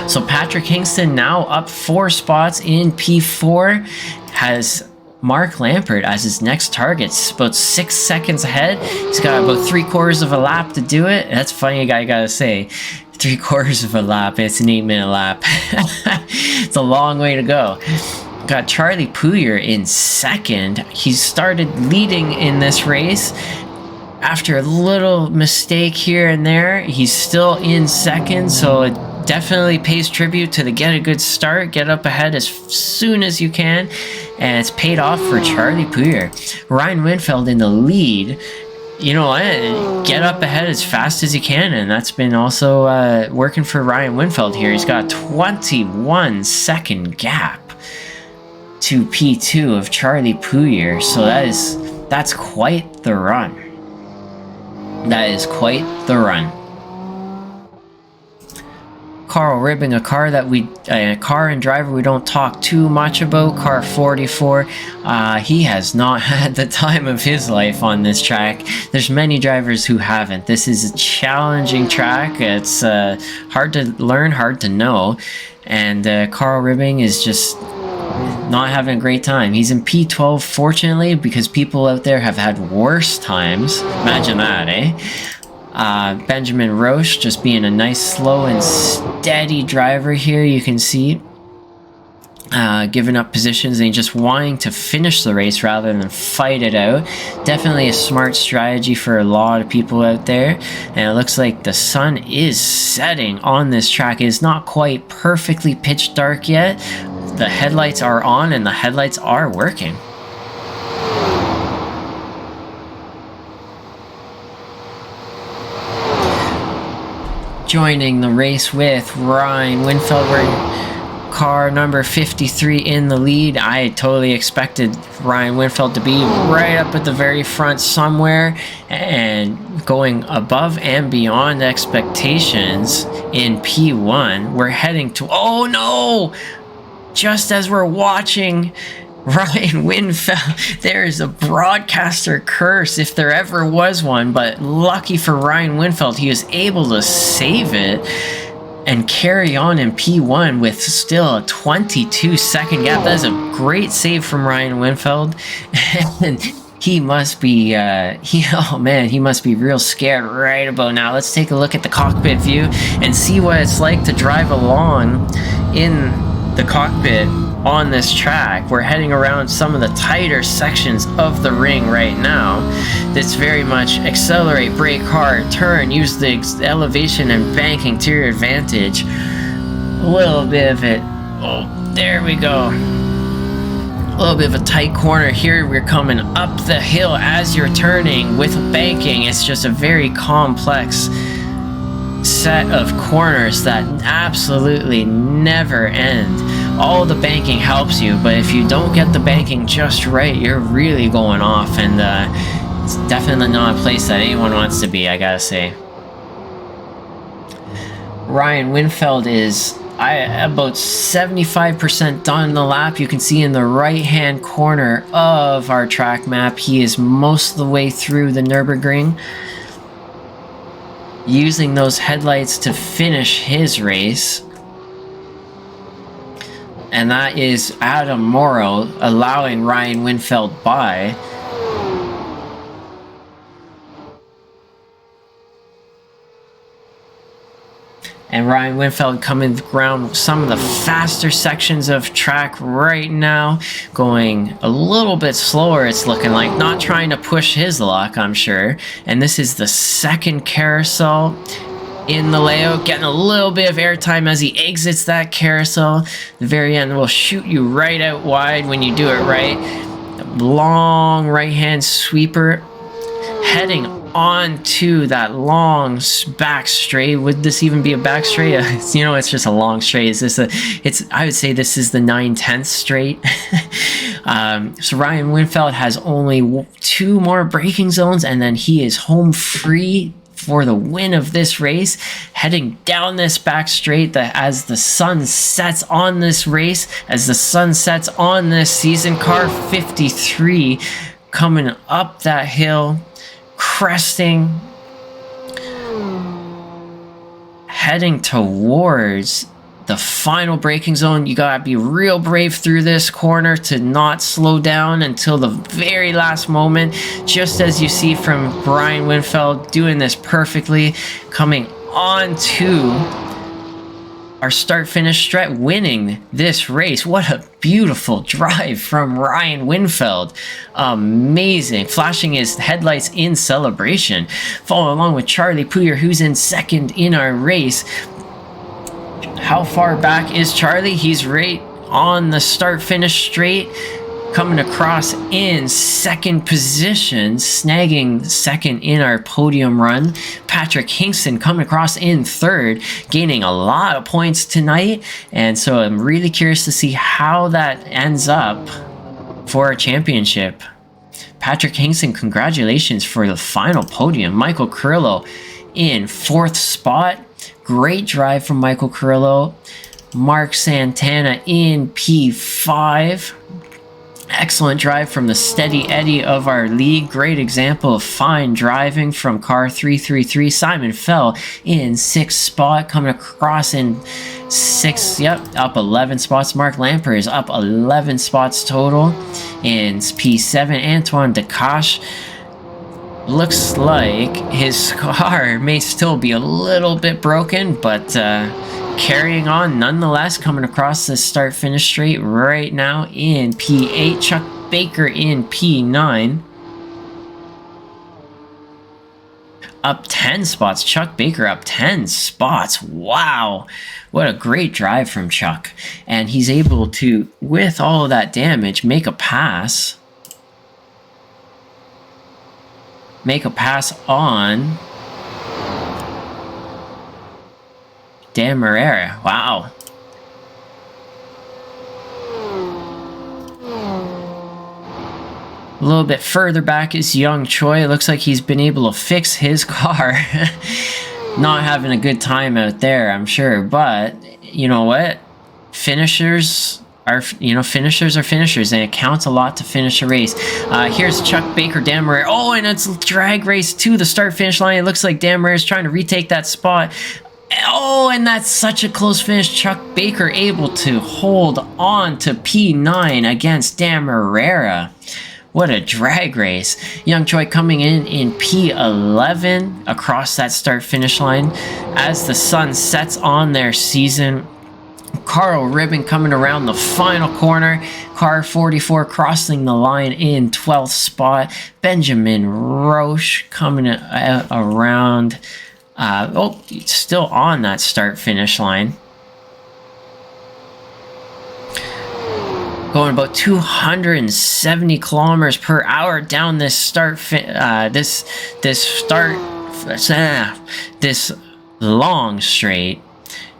So Patrick Kingston now up 4 spots in P4, has Mark Lampert as his next target, about 6 seconds ahead. He's got about 3/4 of a lap to do it. That's funny, I gotta say. 3/4 of a lap, it's an 8-minute lap. It's a long way to go. Got Charlie Pouyer in second. He started leading in this race. After a little mistake here and there, he's still in second, so it definitely pays tribute to the get a good start, get up ahead as soon as you can, and it's paid off for Charlie Pouyer. Ryan Winfeld in the lead. You know what? Get up ahead as fast as you can, and that's been also working for Ryan Winfeld here. He's got a 21-second gap to P2 of Charlie Pouyer, so that's quite the run. That is quite the run. Carl Ribbing, a car and driver we don't talk too much about, car 44. He has not had the time of his life on this track. There's many drivers who haven't. This is a challenging track. It's hard to learn, hard to know, and Carl Ribbing is just not having a great time. He's in P12, fortunately, because people out there have had worse times. Imagine that, eh? Benjamin Roche just being a nice, slow and steady driver here, you can see. Giving up positions and just wanting to finish the race rather than fight it out. Definitely a smart strategy for a lot of people out there. And it looks like the sun is setting on this track. It is not quite perfectly pitch dark yet. The headlights are on and the headlights are working. Joining the race with Ryan Winfeld, car number 53 in the lead. I totally expected Ryan Winfeld to be right up at the very front somewhere and going above and beyond expectations in P1. We're heading to, oh no! Just as we're watching Ryan Winfeld, there is a broadcaster curse if there ever was one, but lucky for Ryan Winfeld, he was able to save it and carry on in P1 with still a 22-second gap. That is a great save from Ryan Winfeld, and he must be, oh man, he must be real scared right about now. Let's take a look at the cockpit view and see what it's like to drive along in the cockpit on this track. We're heading around some of the tighter sections of the ring right now. That's very much accelerate, brake hard, turn, use the elevation and banking to your advantage. A little bit of it. Oh, there we go. A little bit of a tight corner here. We're coming up the hill as you're turning with banking. It's just a very complex set of corners that absolutely never end. all the banking helps you, but if you don't get the banking just right, you're really going off, and it's definitely not a place that anyone wants to be, I gotta say. Ryan Winfeld is about 75% done the lap. You can see in the right hand corner of our track map, he is most of the way through the Nurburgring, using those headlights to finish his race. And that is Adam Morrow allowing Ryan Winfeld by. And Ryan Winfeld coming around some of the faster sections of track right now, going a little bit slower, it's looking like, not trying to push his luck, I'm sure. And this is the second carousel in the layout, getting a little bit of airtime as he exits that carousel. The very end will shoot you right out wide when you do it right. Long right hand sweeper, heading onto that long back straight. Would this even be a back straight? You know, it's just a long straight. Is this I would say this is the 9/10 straight. So Ryan Winfeld has only 2 more braking zones, and then he is home free for the win of this race, heading down this back straight. That as the sun sets on this race, as the sun sets on this season, car 53 coming up that hill, cresting, heading towards the final braking zone. You gotta be real brave through this corner to not slow down until the very last moment, just as you see from Brian Winfeld doing this perfectly, coming on to our start-finish stretch, winning this race. What a beautiful drive from Ryan Winfeld. Amazing. Flashing his headlights in celebration. Following along with Charlie Puyer, who's in second in our race. How far back is Charlie? He's right on the start-finish straight, coming across in second position, snagging second in our podium run. Patrick Hinkson coming across in third, gaining a lot of points tonight, and so I'm really curious to see how that ends up for a championship. Patrick Hinkson, congratulations for the final podium. Michael Carrillo in 4th spot. Great drive from Michael Carrillo. Mark Santana in P5. Excellent drive from the Steady Eddie of our league. Great example of fine driving from car 333. Simon Fell in 6th spot, coming across in 6th, up 11 spots. Mark Lamper is up 11 spots total in P7. Antoine Decache, looks like his car may still be a little bit broken, but carrying on nonetheless, coming across the start-finish straight right now in P8. Chuck Baker in P9. Up 10 spots. Chuck Baker up 10 spots. Wow. What a great drive from Chuck. And he's able to, with all of that damage, make a pass. On Dan Marrera. Wow. A little bit further back is Young Choi. It looks like he's been able to fix his car. Not having a good time out there, I'm sure. But you know what? Finishers are finishers, and it counts a lot to finish a race. Here's Chuck Baker, Dan Marrera. Oh, and it's drag race to the start-finish line. It looks like Dan Marrera is trying to retake that spot. Oh, and that's such a close finish. Chuck Baker able to hold on to P9 against Dan Marrera. What a drag race. Young Choi coming in P11 across that start-finish line as the sun sets on their season. Carl Ribbon coming around the final corner. Car 44 crossing the line in 12th spot. Benjamin Roche coming around. Still on that start-finish line. Going about 270 kilometers per hour down this this long straight.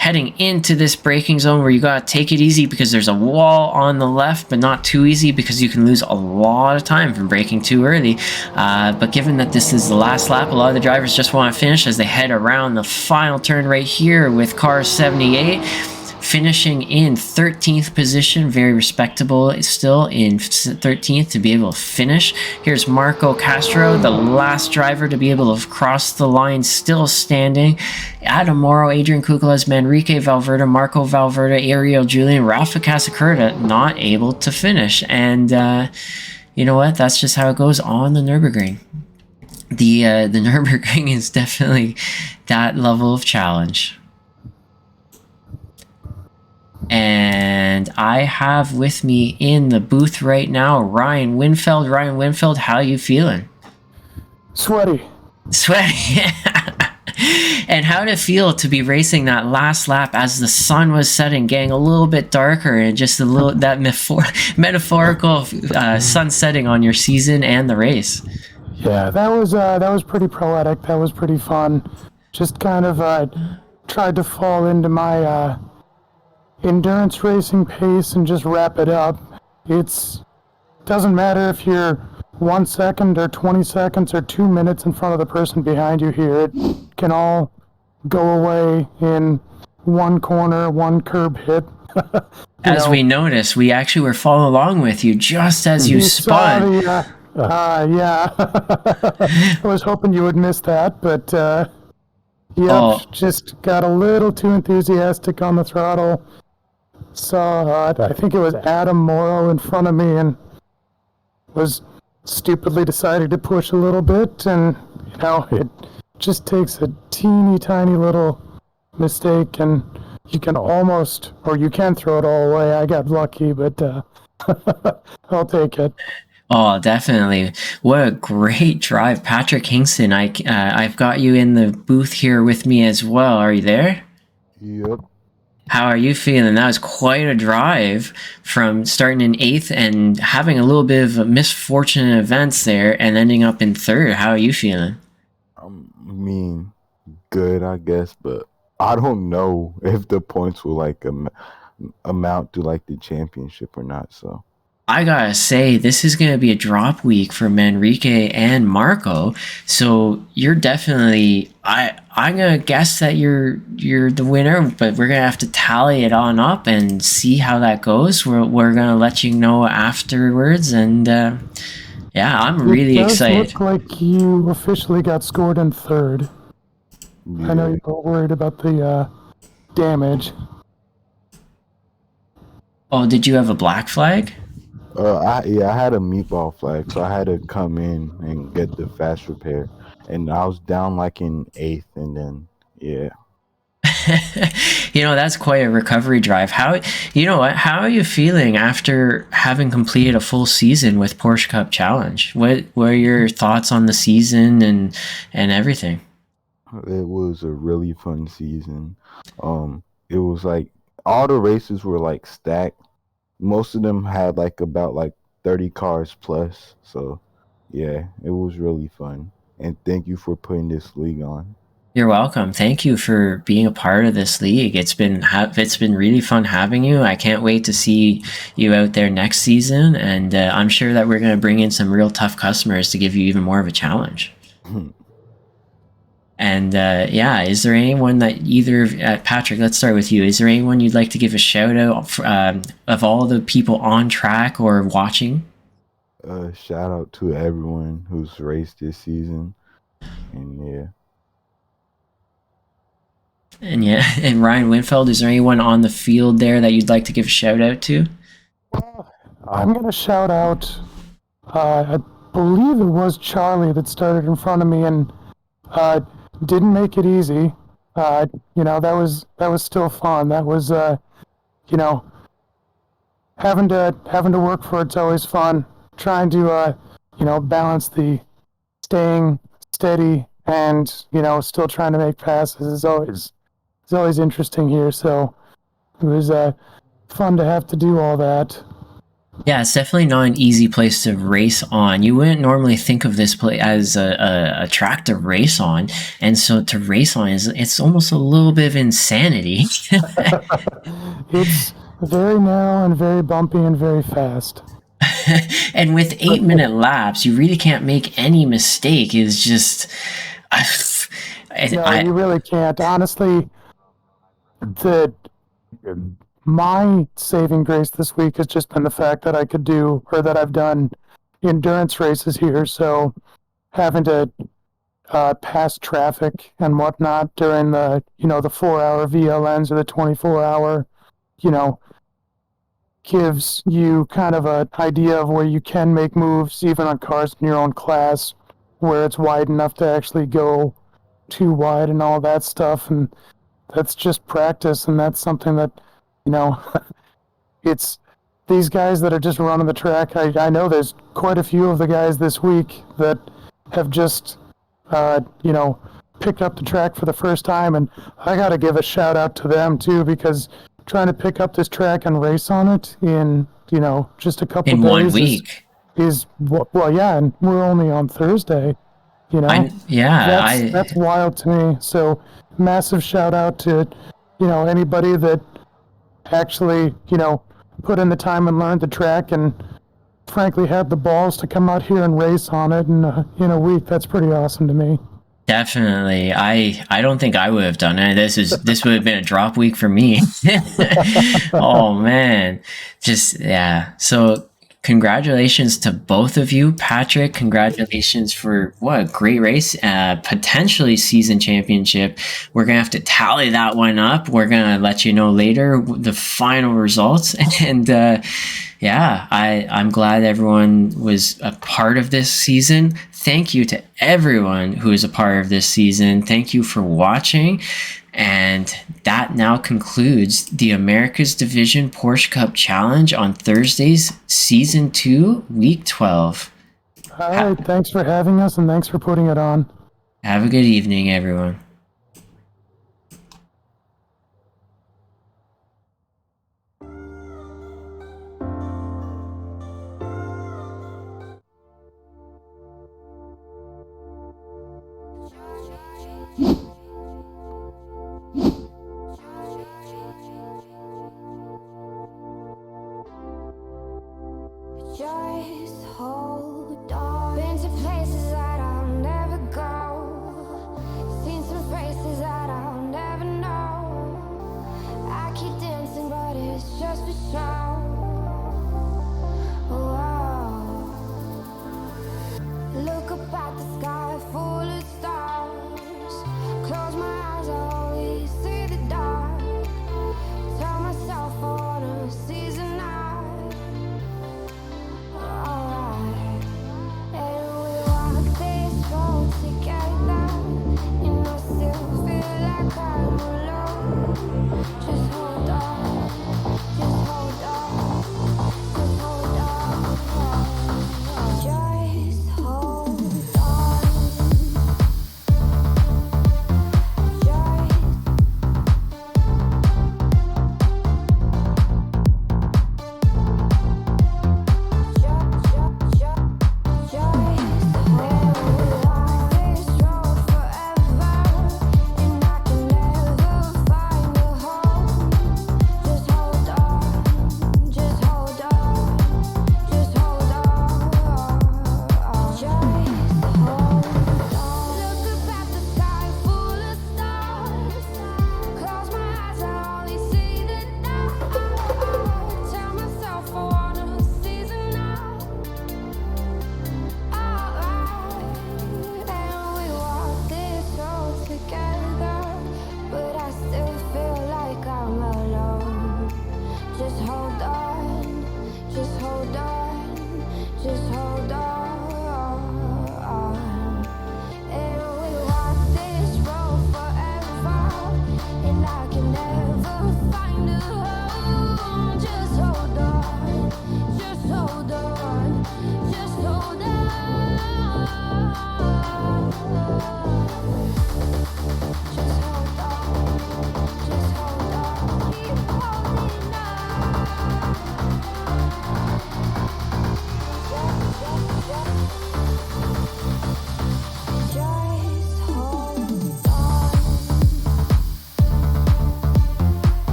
heading into this braking zone where you gotta take it easy because there's a wall on the left, but not too easy because you can lose a lot of time from braking too early. But given that this is the last lap, a lot of the drivers just want to finish as they head around the final turn right here with car 78. Finishing in 13th position, very respectable still in 13th to be able to finish. Here's Marco Castro, the last driver to be able to cross the line, still standing. Adam Morrow, Adrian Kukulas, Manrique Valverde, Marco Valverde, Ariel Julian, Rafa Casacerda not able to finish. And you know what? That's just how it goes on the Nurburgring. The Nurburgring is definitely that level of challenge. And I have with me in the booth right now Ryan Winfeld. Ryan Winfeld, how you feeling? Sweaty. Sweaty. And how did it feel to be racing that last lap as the sun was setting, getting a little bit darker, and just a little that metaphorical sun setting on your season and the race? Yeah, that was pretty poetic. That was pretty fun. Just kind of tried to fall into my endurance racing pace and just wrap it up. Doesn't matter if you're 1 second or 20 seconds or 2 minutes in front of the person behind you here. It can all go away in one corner, one curb hit. As we noticed, we actually were following along with you just as you spun. Yeah. I was hoping you would miss that, but just got a little too enthusiastic on the throttle. Saw, I think it was Adam Morrow in front of me, and was stupidly decided to push a little bit, and it just takes a teeny tiny little mistake, and you can almost, or you can throw it all away. I got lucky, but I'll take it. Oh, definitely. What a great drive. Patrick Hingston, I've got you in the booth here with me as well. Are you there? Yep. How are you feeling? That was quite a drive from starting in 8th and having a little bit of misfortunate events there and ending up in 3rd. How are you feeling? Good, I guess, but I don't know if the points will amount to the championship or not. So I gotta say, this is gonna be a drop week for Manrique and Marco. So you're definitely, I'm gonna guess that you're the winner, but we're gonna have to tally it on up and see how that goes. We're gonna let you know afterwards, and yeah, I'm really excited. It does look like you officially got scored in 3rd. Yeah. I know you were worried about the damage. Oh, did you have a black flag? I had a meatball flag, so I had to come in and get the fast repair, and I was down in 8th, and then that's quite a recovery drive. How are you feeling after having completed a full season with Porsche Cup Challenge? What were your thoughts on the season and everything? It was a really fun season. It was all the races were stacked. Most of them had about 30 cars plus. So yeah, it was really fun. And thank you for putting this league on. You're welcome. Thank you for being a part of this league. It's been really fun having you. I can't wait to see you out there next season, and I'm sure that we're going to bring in some real tough customers to give you even more of a challenge. And is there anyone that Patrick, let's start with you. Is there anyone you'd like to give a shout out of all the people on track or watching? Shout out to everyone who's raced this season, and and Ryan Winfeld, is there anyone on the field there that you'd like to give a shout out to? I'm going to shout out, I believe it was Charlie that started in front of me and didn't make it easy. That was still fun. That was, having to work for it's always fun. Trying to, balance the staying steady and, still trying to make passes is always interesting here. So it was fun to have to do all that. Yeah, it's definitely not an easy place to race on. You wouldn't normally think of this place as a track to race on, and so to race on is it's almost a little bit of insanity. It's very narrow and very bumpy and very fast. And with 8 minute laps, you really can't make any mistake. It's just, I, No, I you really can't. Honestly, the my saving grace this week has just been the fact that I could do, or that I've done endurance races here. So having to pass traffic and whatnot during the 4 hour VLNs or the 24 hour, you know, gives you kind of an idea of where you can make moves even on cars in your own class, where it's wide enough to actually go too wide and all that stuff. And that's just practice, and that's something that, you know, it's these guys that are just running the track. I know there's quite a few of the guys this week that have just, you know, picked up the track for the first time, and I got to give a shout out to them too, because trying to pick up this track and race on it in, just a couple in one days week. is well, yeah, and we're only on Thursday. You know, Yeah, that's wild to me. So massive shout out to, anybody that actually, put in the time and learned the track and frankly had the balls to come out here and race on it in a week. That's pretty awesome to me. definitely. I don't think I would have done it. This would have been a drop week for me. Oh man. Just yeah. So congratulations to both of you. Patrick, congratulations for what a great race. Potentially season championship. We're gonna have to tally that one up. We're gonna let you know later the final results. And yeah, I'm glad everyone was a part of this season. Thank you to everyone who is a part of this season. Thank you for watching. And that now concludes the America's Division Porsche Cup Challenge on Thursdays, Season 2, Week 12. All right. Thanks for having us, and thanks for putting it on. Have a good evening, everyone. Just hold on. Been to places that I'll never go. Seen some faces that I'll never know. I keep dancing, but it's just for show. Whoa. Look up at the sky full of stars. Close my eyes, I only see the dark. Tell myself I wanna seize the night. Just